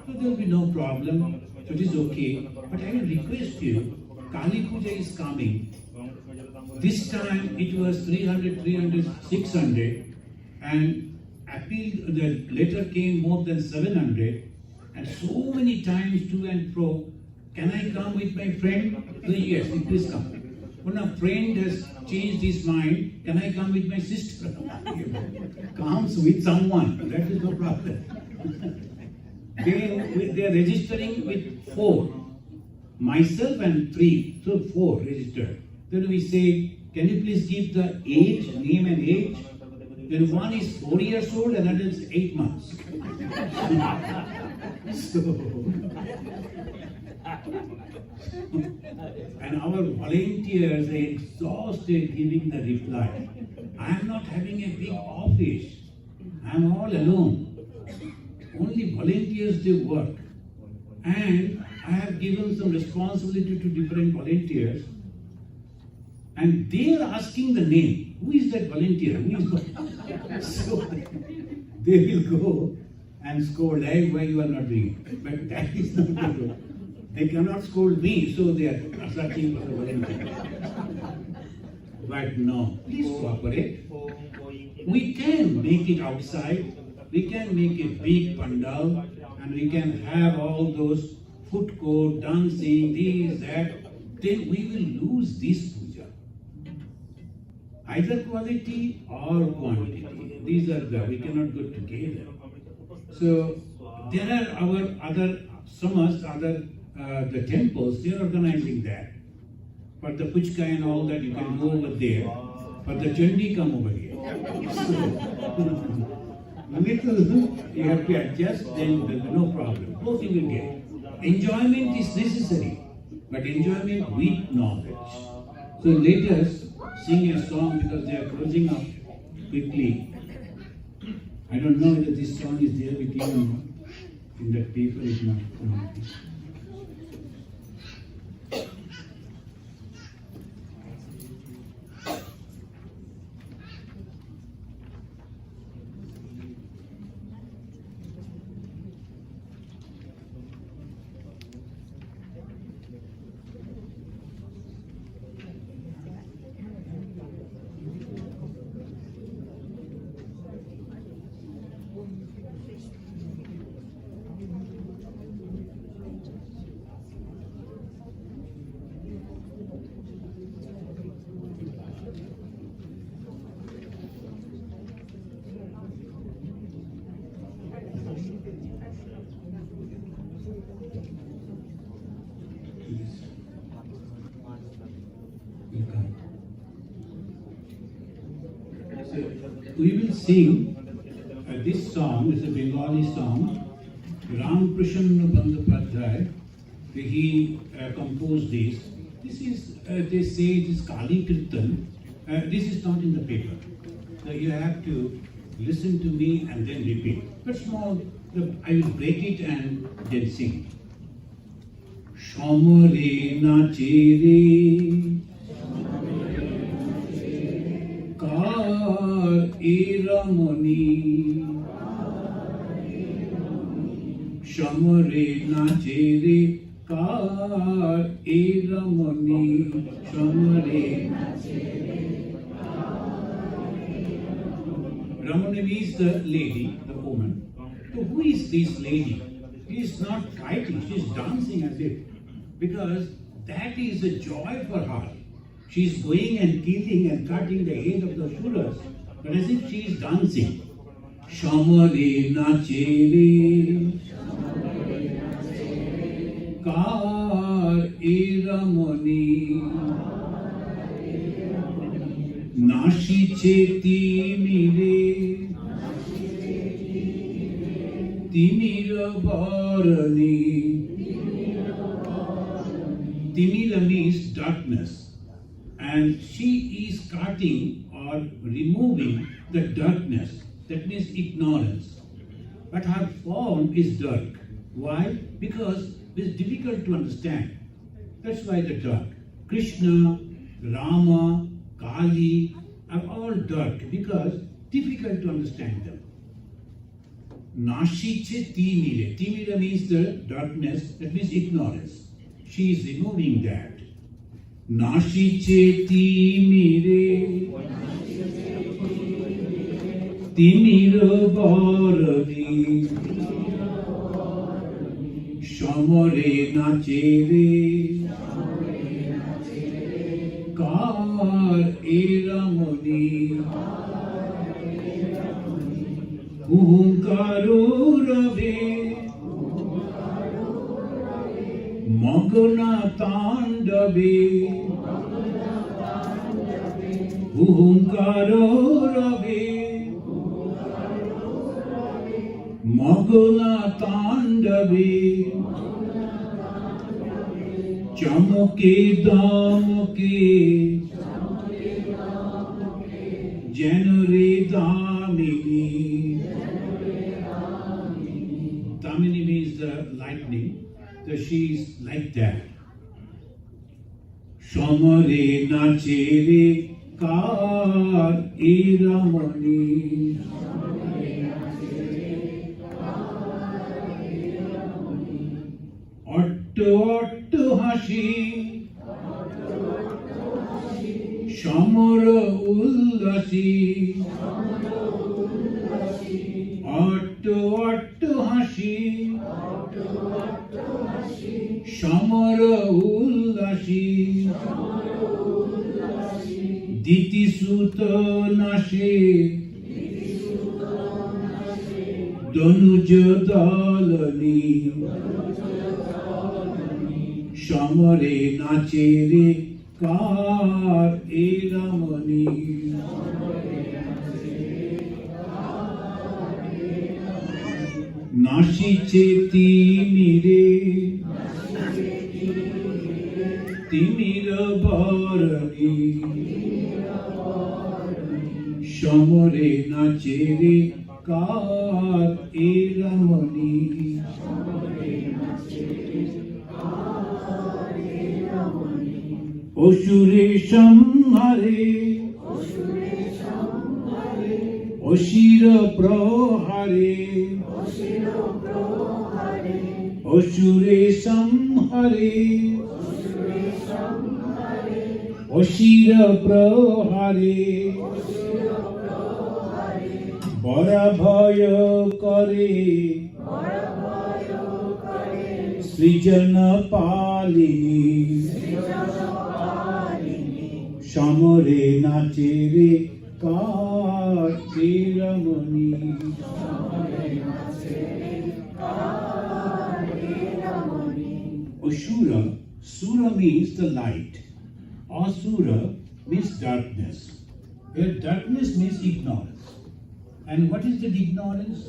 So there will be no problem, so it is okay. But I will request you, Kali Puja is coming. This time it was 300, 600, and the letter came more than 700, and so many times to and fro. Can I come with my friend? So yes, please come. When a friend has changed his mind, can I come with my sister? Comes with someone, that is no problem. They are registering with 4. Myself and 3, so 4 registered. Then we say, can you please give the age, name and age? Then one is 4 years old, another is 8 months. And our volunteers are exhausted giving the reply. I am not having a big office. I am all alone. Only volunteers they work. And I have given some responsibility to different volunteers. And they are asking the name. Who is that volunteer? So they will go and scold, hey, why you are not doing it? But that is not good. They cannot scold me, so they are searching for the volunteer. But no, please cooperate. We can make it outside. We can make a big pandal, and we can have all those food court, dancing, this, that. Then we will lose this puja. Either quality or quantity. These are we cannot go together. So there are our other the temples, they are organizing that. For the Puchka and all that, you can go over there. For the Chandi, come over here. Little, you have to adjust, then there is no problem. Both you will get. Enjoyment is necessary, but enjoyment with knowledge. So let us sing a song because they are closing up quickly. I don't know whether this song is there with you or not. In that paper is not. We will sing this song, it's a Bengali song. Ram Prashanna Bandhapadhyay, he composed this. This is, they say it is Kali Kirtan. This is not in the paper. So you have to listen to me and then repeat. But small I will break it and then sing. Shamare nachere kar eramani. Shamare nachere kar eramani. Shamare Ramani means the lady, the woman. So who is this lady? She is not kiting, she is dancing as if. Because that is the joy for her. She is going and killing and cutting the head of the Suras, but as if she is dancing. Shamare nachere kar eramani. Nashiche timire timira bharani. Timira means darkness, and she is cutting or removing the darkness. That means ignorance. But her form is dark. Why? Because it is difficult to understand. That's why the dark. Krishna, Rama, Kali are all dark because difficult to understand them. Nashiche timire. Timira means the darkness, that means ignorance. She is removing that. Nashiche timire timira bharani. Shamare nachere kar eramani. Hunkaro rave magana tandave. Hunkaro rave magana tandave. Chamoke damoke janare damini. Damini means the lightning, so she is like that. Shamare nachere kar eramani. Otto hashi shamara ullasi. Otto hashi shamara ullasi. Diti sutta nashe danuja dalani. Shamare nachere kar eramani. Nashiche timire timira bharani. Shamare nachere kar eramani. Oshure samhare oshira prahare. Oshure samhare oshira prahare. Bara bhaya kare srijana palini. Shamare nachere kar eramani. Ashura, Sura means the light. Asura means darkness. Where darkness means ignorance. And what is that ignorance?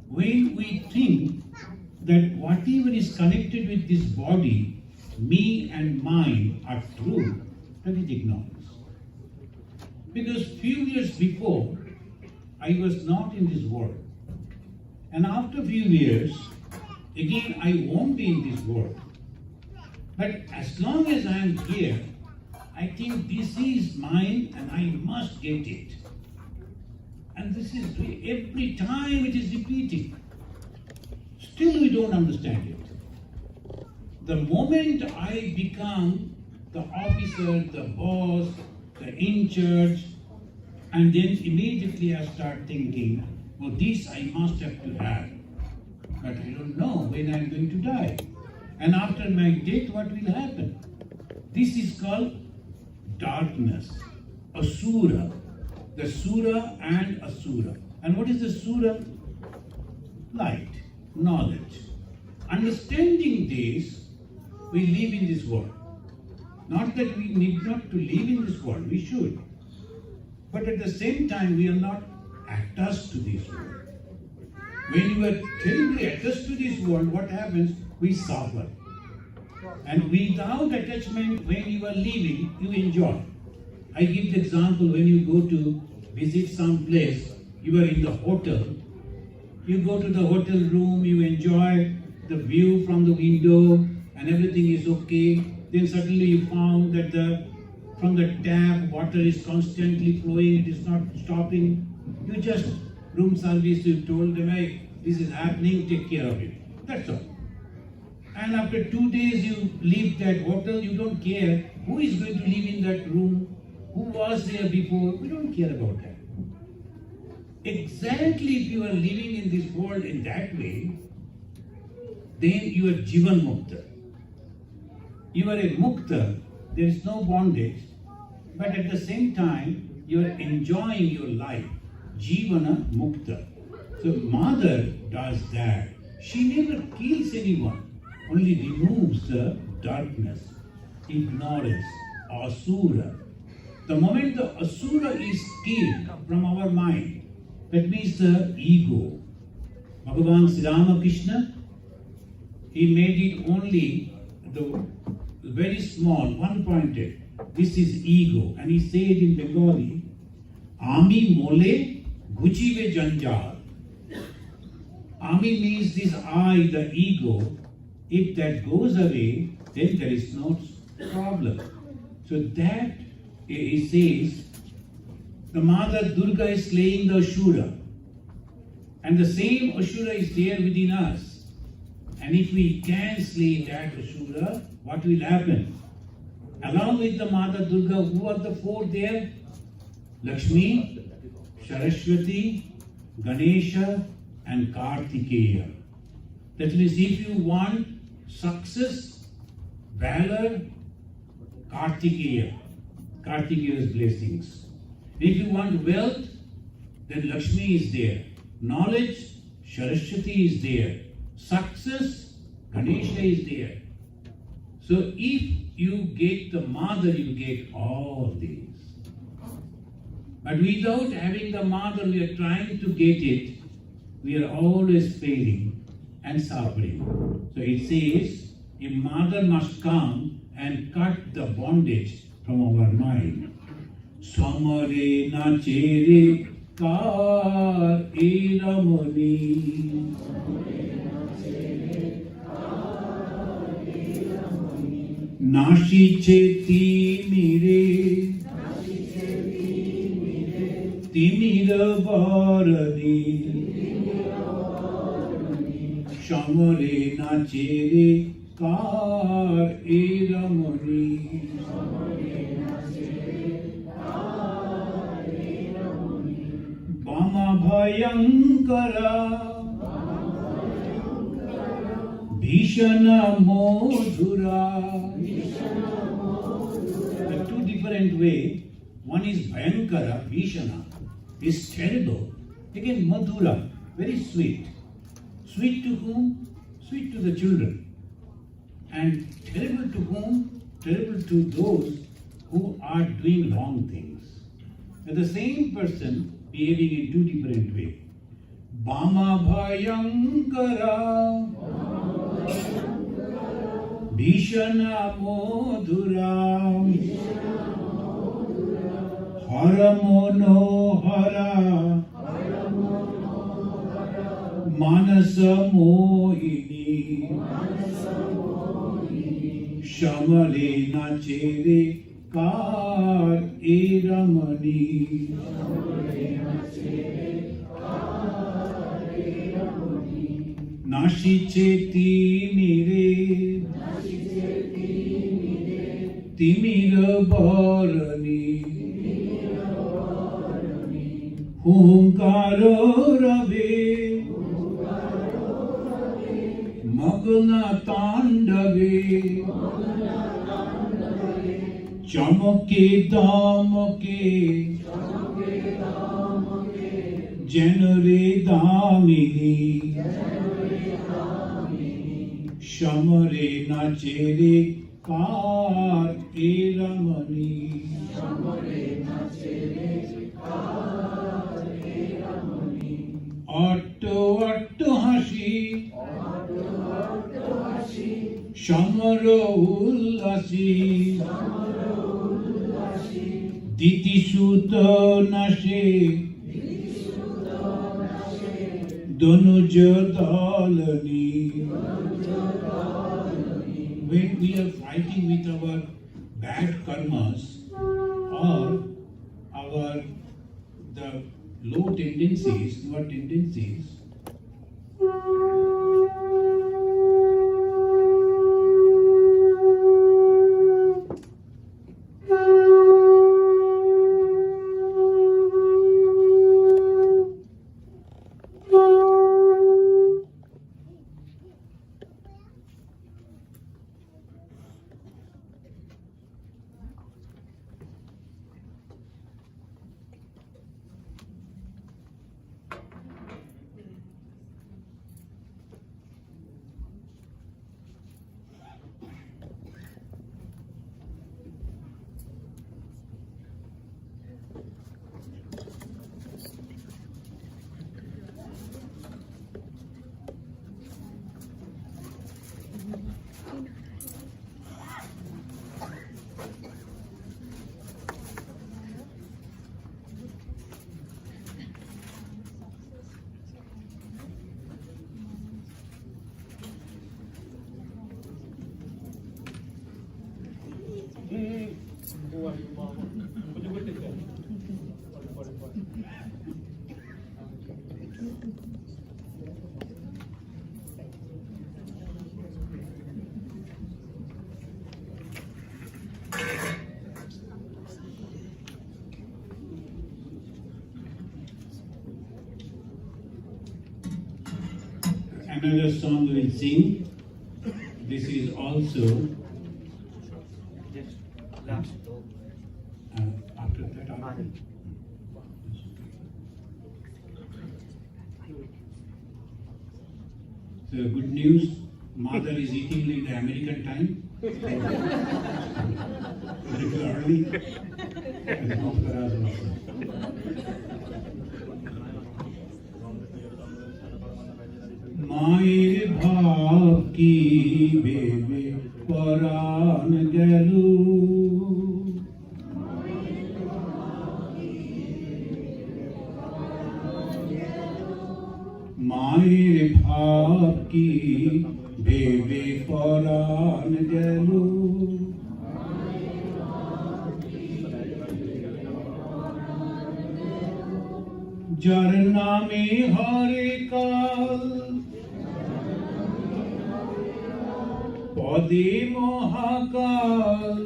When we think that whatever is connected with this body, me and mine, are true, that is ignorance. Because few years before, I was not in this world. And after a few years, again I won't be in this world. But as long as I am here, I think this is mine and I must get it. And this is every time it is repeating. Still we don't understand it. The moment I become the officer, the boss, the in charge, and then immediately I start thinking, well, this I must have to have. But I don't know when I'm going to die. And after my death, what will happen? This is called darkness, asura. The sura and asura. And what is the sura? Light, knowledge. Understanding this, we live in this world. Not that we need not to live in this world, we should. But at the same time, we are not attached to this world. When you are terribly attached to this world, what happens? We suffer. And without attachment, when you are living, you enjoy. I give the example, when you go to visit some place, you are in the hotel, you go to the hotel room, you enjoy the view from the window, and everything is okay. Then suddenly you found that from the tap, water is constantly flowing, it is not stopping. You just, room service, you told them, hey, this is happening, take care of it. That's all. And after 2 days you leave that hotel, you don't care who is going to live in that room, who was there before, we don't care about that. Exactly if you are living in this world in that way, then you are Jivan Mukta. You are a Mukta, there is no bondage, but at the same time, you are enjoying your life. Jivana Mukta. So Mother does that. She never kills anyone, only removes the darkness, ignorance, asura. The moment the asura is killed from our mind, that means the ego. Bhagavan Sri Ramakrishna, he made it only the very small, one-pointed. This is ego. And he said in Bengali, Ami mole guchive janjal. Ami means this I, the ego. If that goes away, then there is no problem. So that, he says, the Mother Durga is slaying the Asura. And the same Asura is there within us. And if we can slay that Asura, what will happen? Along with the Mother Durga, who are the four there? Lakshmi, Saraswati, Ganesha, and Kartikeya. That means if you want success, valor, Kartikeya, Kartikeya's blessings. If you want wealth, then Lakshmi is there. Knowledge, Saraswati is there. Success, Ganesha is there. So if you get the Mother, you get all these. But without having the Mother, we are trying to get it, we are always failing and suffering. So it says, a Mother must come and cut the bondage from our mind. Samare nachere kar eramani. Nashi cheti mire timira varani. Shamare nachere kar eramani. Bama bhayankara Bhishana modhura. There are two different ways. One is Bhayankara, Bhishana, is terrible. Again, Madhura, very sweet. Sweet to whom? Sweet to the children. And terrible to whom? Terrible to those who are doing wrong things. And the same person behaving in two different ways. Bama Bhayankara Bhishana modhura. Hara mono hara Manasa Mohini Shamale Nachere Kar Eramani Nashiche Timire Timira Bharani Hunkaro Rave Magna Tandave Chamake Damake Janare Damini Shamare Nachere Kar Eramani Atto Atto Hashi Shamara Ullasi Diti Sutta Nashe Donuja Dalani. When we are fighting with our bad karmas or the low tendencies, your tendencies, another song we'll sing. This is also after that. So good news, mother is eating like the American time. Very early. মায়ের ভাব কি ভেবে পরাণ গেল মায়ের ভাব কি ভেবে পরাণ গেল যার নামে হরে কাল পদে মহাকাল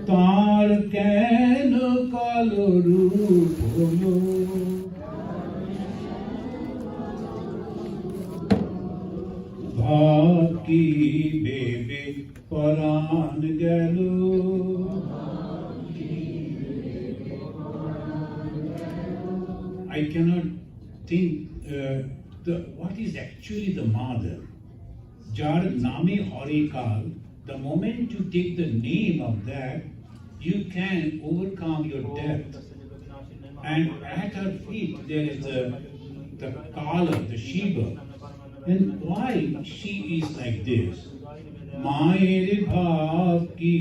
তার কেন কালো রূপ হলো ভাব কি ভেবে পরাণ গেল I cannot think what is actually the mother. Jar Name Horikal, the moment you take the name of that, you can overcome your death. And at her feet there is the Kala, the Shiva. And why she is like this? Mayer bhav ki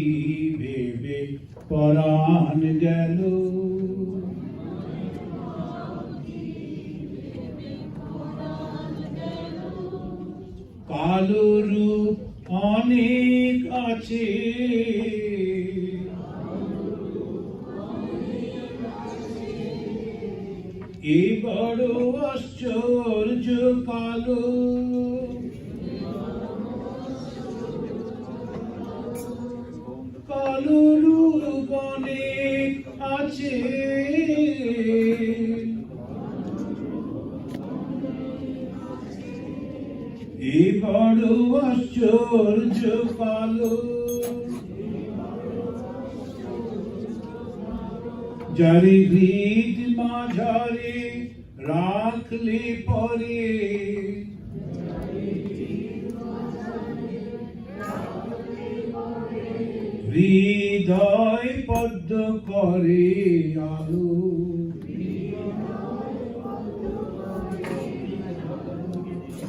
bebe paran galo. কালো রূপ অনেক আছে, এ বড় আশ্চর্য কালো, কালো রূপ অনেক আছে, এ বড় আশ্চর্য কালো, যারে হৃদ মাঝারে রাখলে পরে, হৃদয় পদ্ম করে আলো,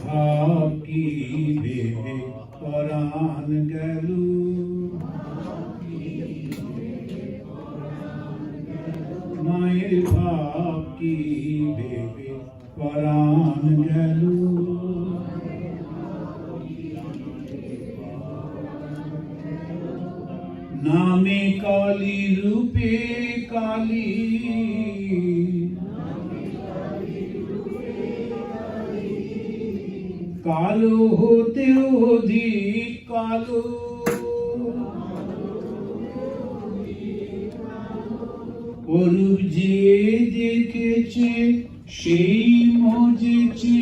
ভাব কি ভেবে পরাণ গেল, মায়ের ভাব কি ভেবে পরাণ গেল, নামে কালী রূপে কালী, কালো হতেও অধিক কালো, অরূপ যে দেখেছে সেই মজেছে,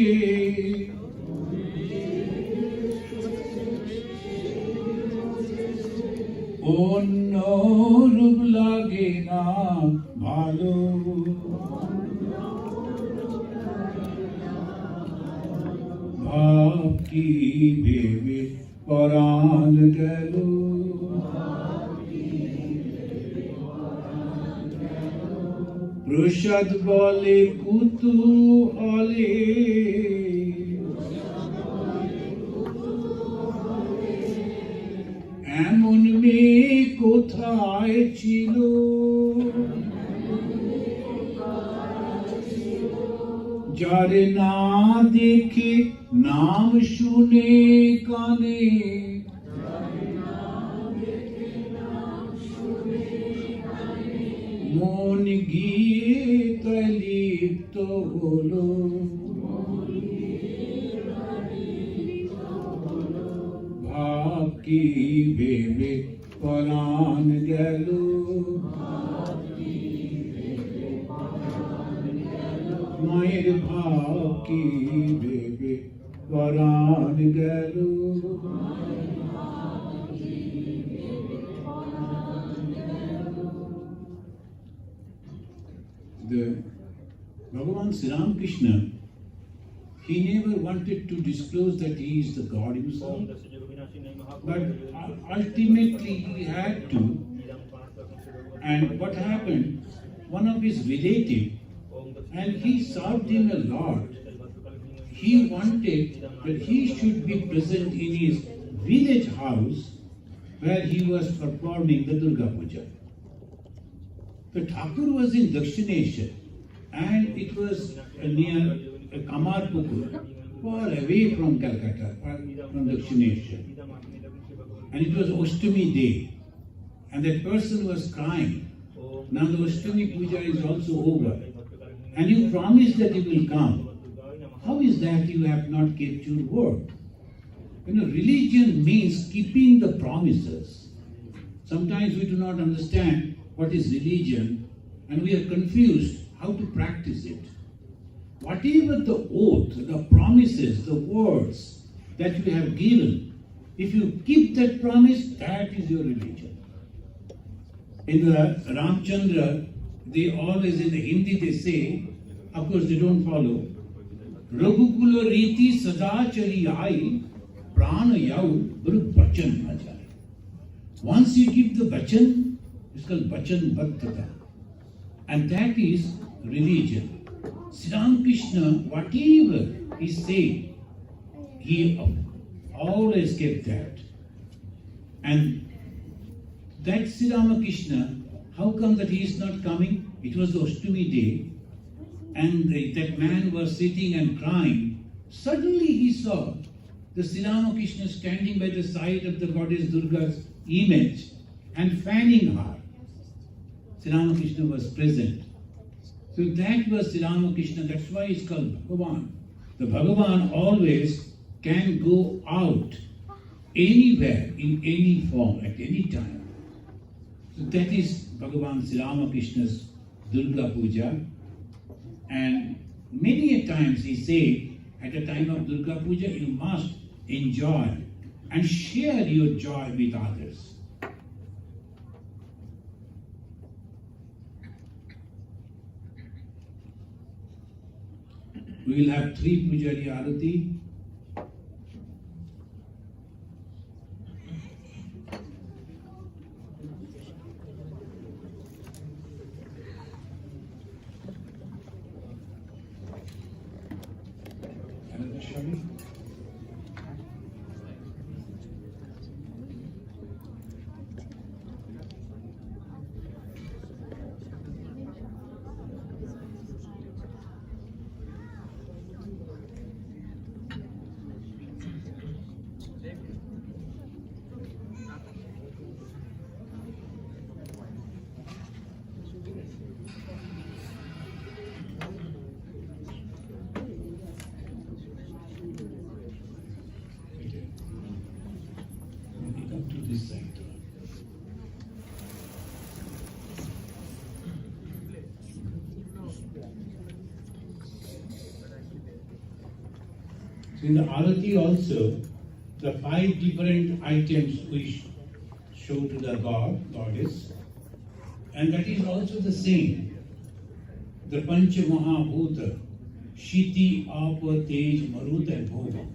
অন্য রূপ লাগে না ভালো, ভাব কি ভেবে পরাণ গেল, প্রসাদ বলে কুতূহলে, এমন মেয়ে কোথায় ছিল, যারে না দেখে নাম শুনে কানে, মন গিয়ে তলিপ্ত হলো, ভাব কি ভেবে পরাণ গেল, মায়ের ভাব কি ভেবে পরাণ গেল, the Bhagavan Sri Krishna, he never wanted to disclose that he is the God himself, but ultimately he had to. And what happened, one of his relatives, and he served him a lot, he wanted that he should be present in his village house where he was performing the Durga Puja. The Thakur was in Dakshineshwar, and it was near Kamarpukur, far away from Calcutta, from Dakshineshwar. And it was Ashtami day, and that person was crying. Now the Ashtami Puja is also over, and you promised that you will come. How is that you have not kept your word? You know, religion means keeping the promises. Sometimes we do not understand what is religion, and we are confused how to practice it. Whatever the oath, the promises, the words that you have given, if you keep that promise, that is your religion. In the Ramchandra, they always, in the Hindi, they say, of course they don't follow, Raghukula Riti Sadachari Ai Prana Yau Guru Bachan Ajai. Once you give the Bachan, it's called Bachan Bhattata. And that is religion. Sri Krishna, whatever he said, he always kept that. And that Sri Krishna, how come that he is not coming? It was the Ashtami day, and that man was sitting and crying. Suddenly he saw the Sri Ramakrishna standing by the side of the goddess Durga's image and fanning her. Sri Ramakrishna was present. So that was Sri Ramakrishna, that's why it's called Bhagavan. The Bhagavan always can go out anywhere, in any form, at any time. So that is Bhagavan Sri Ramakrishna's Durga Puja. And many a times he said, at the time of Durga Puja, you must enjoy and share your joy with others. We will have 3 Pujari Arati. Another Shami. This side. So in the arati also, the 5 different items we show to the goddess, and that is also the same. The Pancha Mahabhuta, Shiti, Apa, Tej, Maruta and Bhova.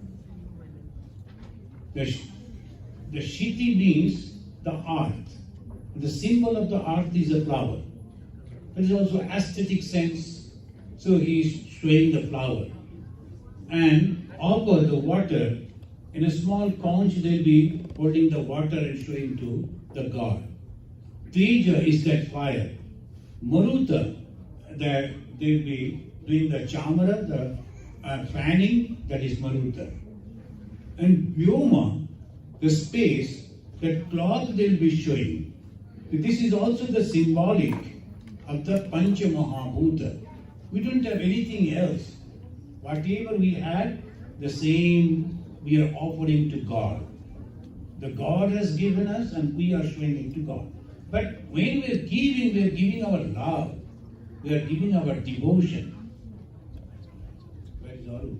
The Shiti means the earth. The symbol of the earth is a flower. There is also aesthetic sense, so he is showing the flower. And Apa, the water, in a small conch they will be holding the water and showing to the god. Teja is that fire. Maruta, that they will be doing the chamara, the fanning, that is Maruta. And Vyoma, the space, that cloth they will be showing. This is also the symbolic of the Pancha Mahabhuta. We don't have anything else. Whatever we had, the same we are offering to God. The God has given us and we are showing it to God. But when we are giving our love, we are giving our devotion. Where is Aru?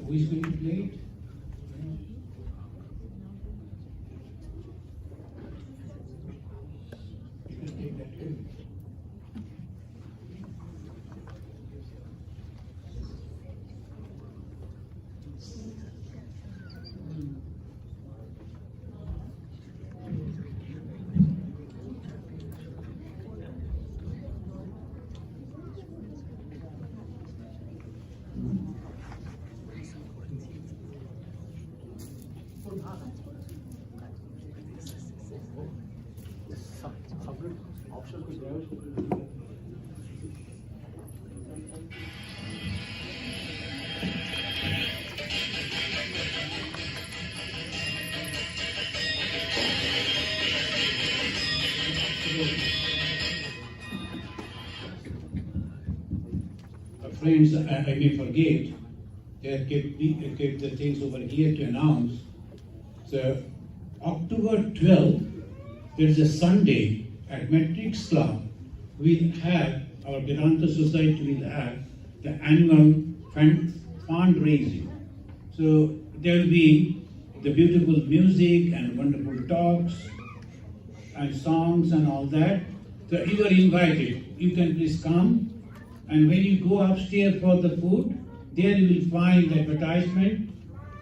Who is going to play it? You can take that too. Friends, I may forget, they have kept the things over here to announce. So, October 12th, there is a Sunday at Matrix Club. We have, our Vedanta Society will have the annual fundraising. So, there will be the beautiful music and wonderful talks and songs and all that. So, you are invited. You can please come. And when you go upstairs for the food, there you will find the advertisement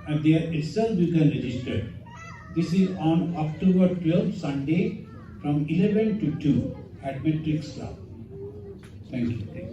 and there itself you can register. This is on October 12th, Sunday, from 11 to 2 at Matrix Club. Thank you.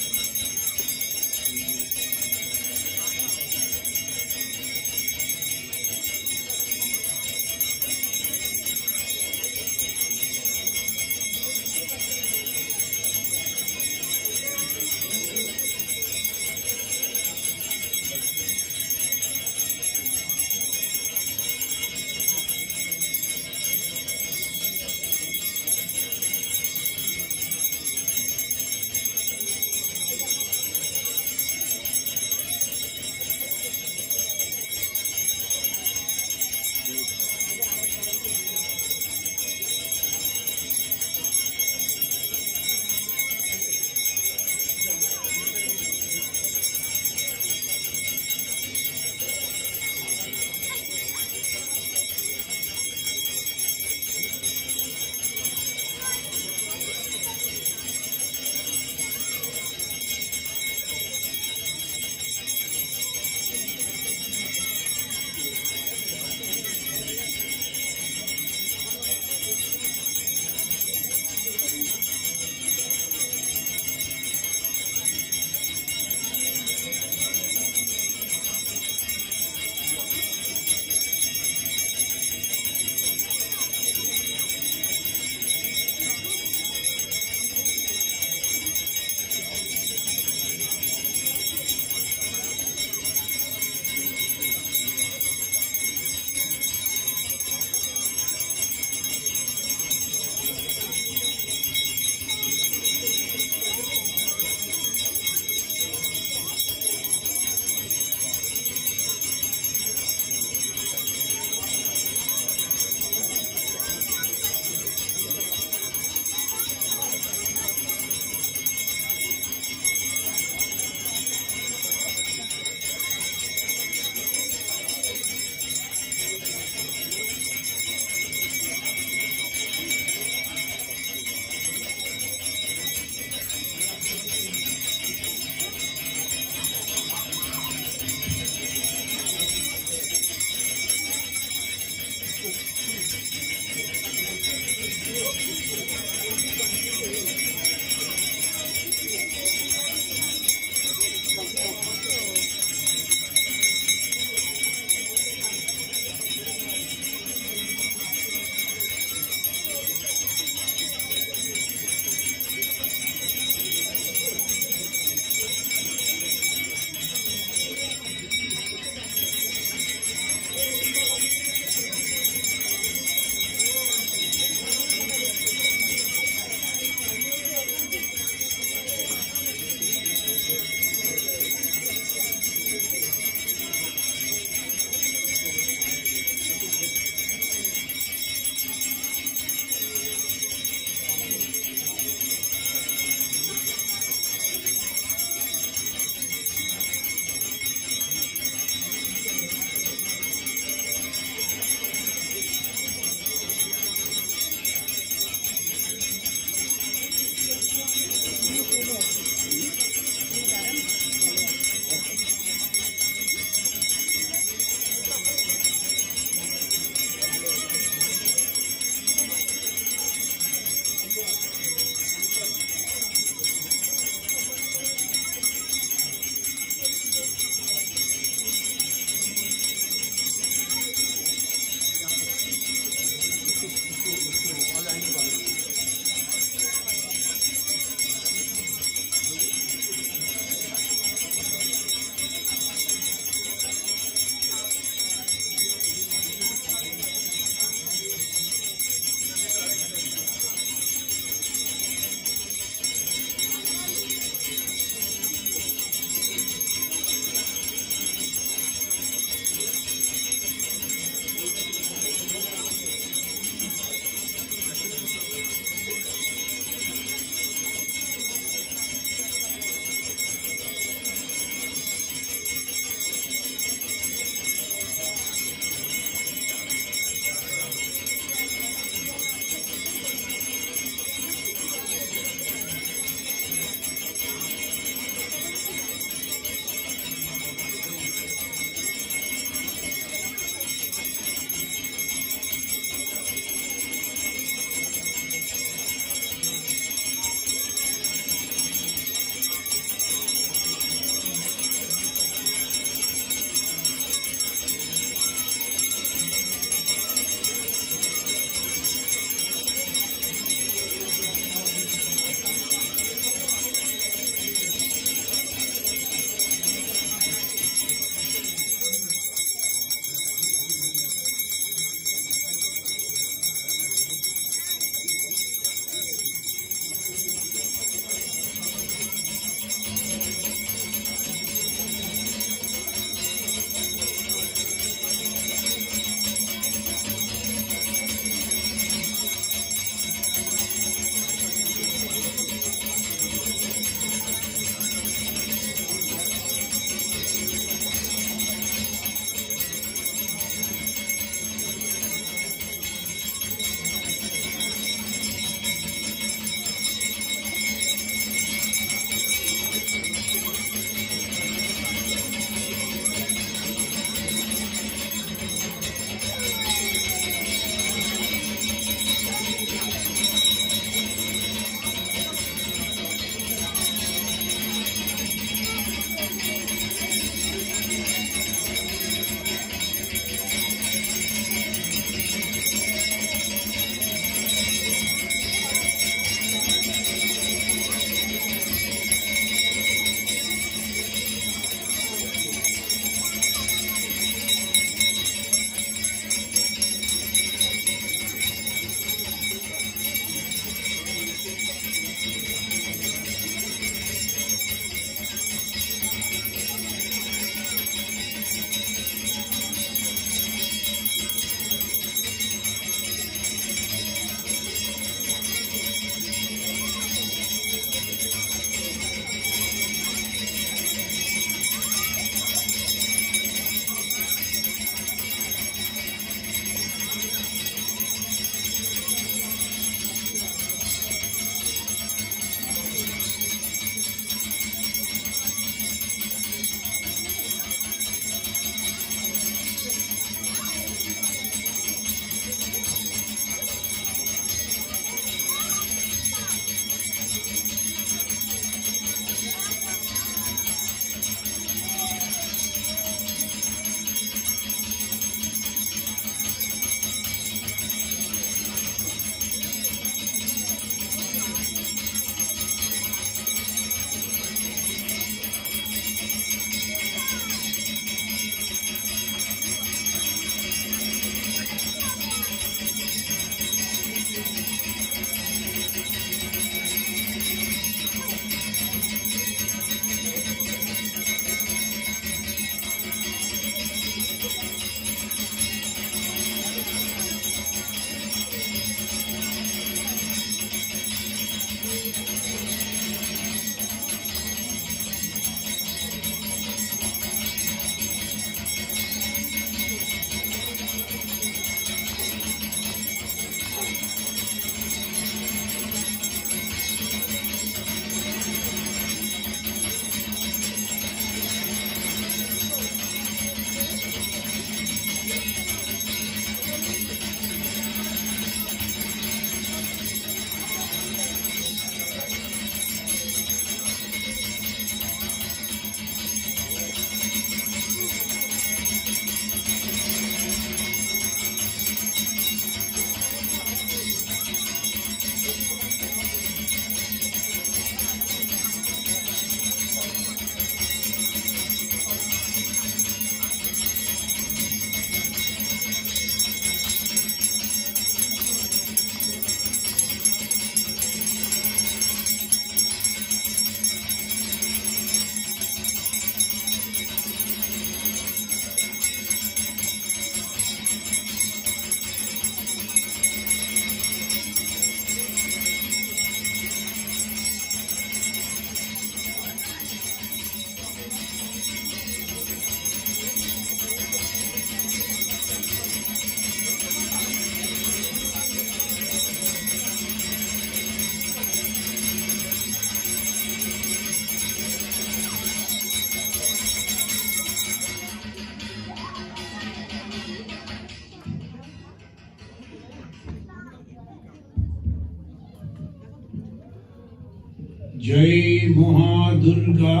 जय महादुर्गा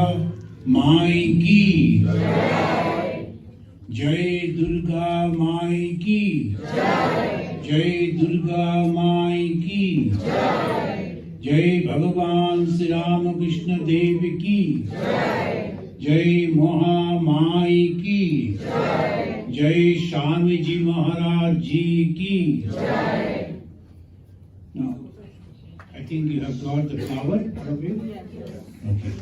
माई की जय दुर्गा माई की जय दुर्गा माई की जय भगवान श्री राम कृष्ण देव की जय महामाई की जय स्वामी जी महाराज जी की Now, I think you have got the flower out of it. Okay.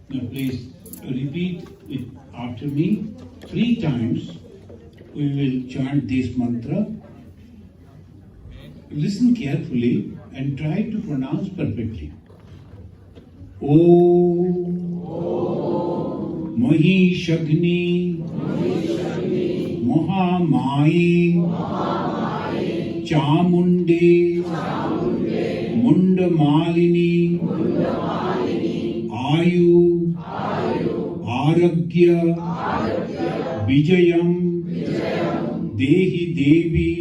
Now please repeat it after me 3 times. We will chant this mantra. Listen carefully and try to pronounce perfectly. Om Mahishagni Mahamayi Chamunde Mundamalini Ayu Aragya Vijayam Dehi Devi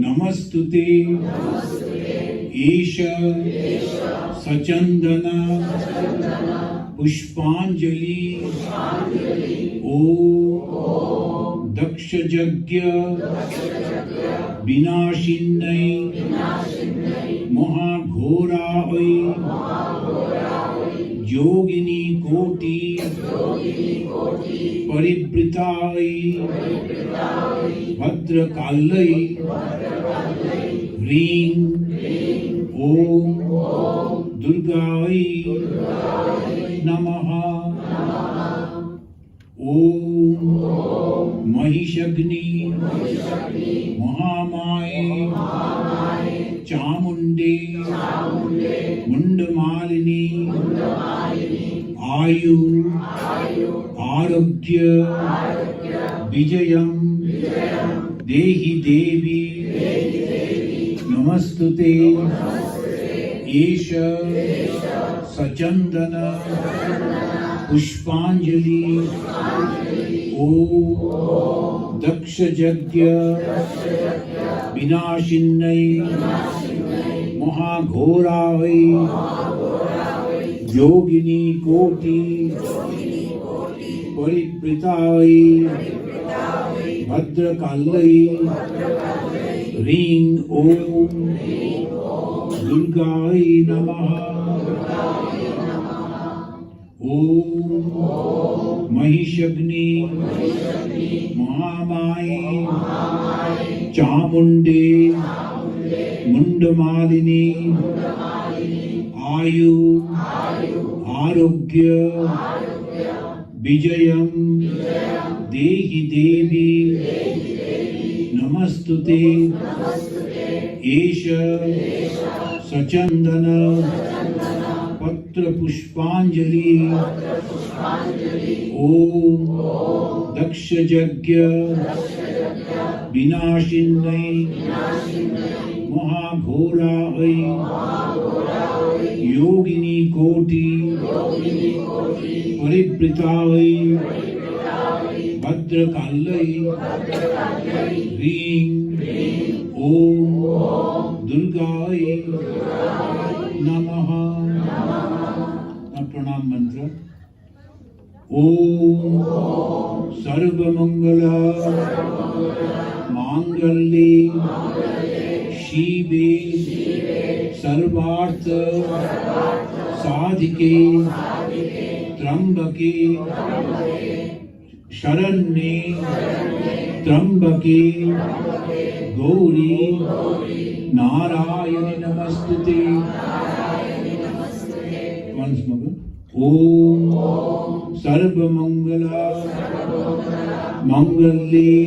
Namastute Esha Sachandana Pushpanjali Om Dakshajagya Vinashinnai Mahaghorai Yogini Koti Paribritai Bhadrakalai Ring Om Durgai Namaha Om Mahishagni Mahamaya Chamunde Mundamalini Ayu Aragya Vijayam Dehi Devi Namastute Esha Sachandana Pushpanjali Om Dakshajagya Vinashinnai Mahaghorai Yogini Koti Paripritai Bhadrakalai Ring Om Durgai Namaha Om Mahishagni Mahamaya Chamunde Mundamalini Ayu Aragya Vijayam Dehi Devi Namastute Esha Sachandana Patra Pushpanjali Om Dakshajagya Vinashinnai Mahaghorai Yogini Koti Paripritai Bhadrakalai Ring Om Durgai Namaha. Now pranam mantra. Om Sarvamangala Mangalye Shive Sarvartha Sadhike Trambake Sharanye Trambake Gauri Narayani Namastute. Once more. Om Sarvamangala Mangalye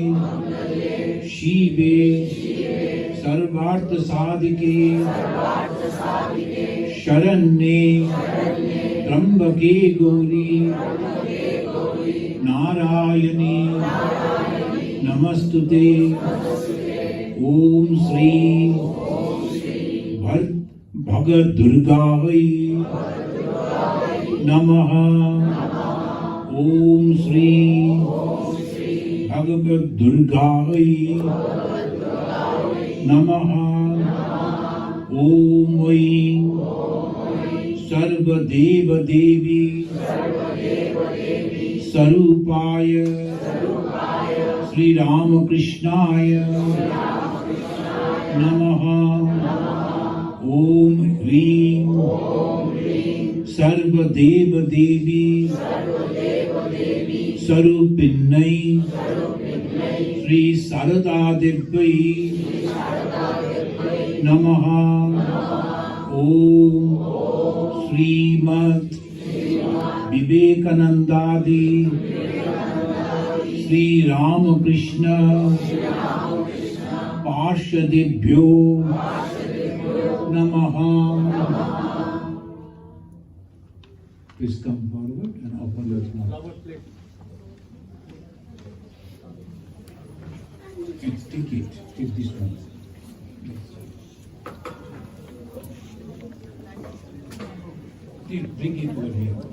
Shive Sarvartha Sadhike Sharanye Trambake Gauri Narayani Namastute. Om Sri Bhagat Durgai Namaha. Om Sri Bhagavat Durgai Namaha. Om Vaim सर्वदेव देवी स्वरूपाय श्री रामकृष्णाय नमः। ओम ह्रीं सर्वदेव देवी स्वरूपिण्यै श्री शारदा देव्यै नमः। ओम श्रीमद् विवेकानंदादि श्री रामकृष्ण पार्षदेभ्यो नमः। Please come forward and offer your flowers. Take it. Take this one. Bring it over here.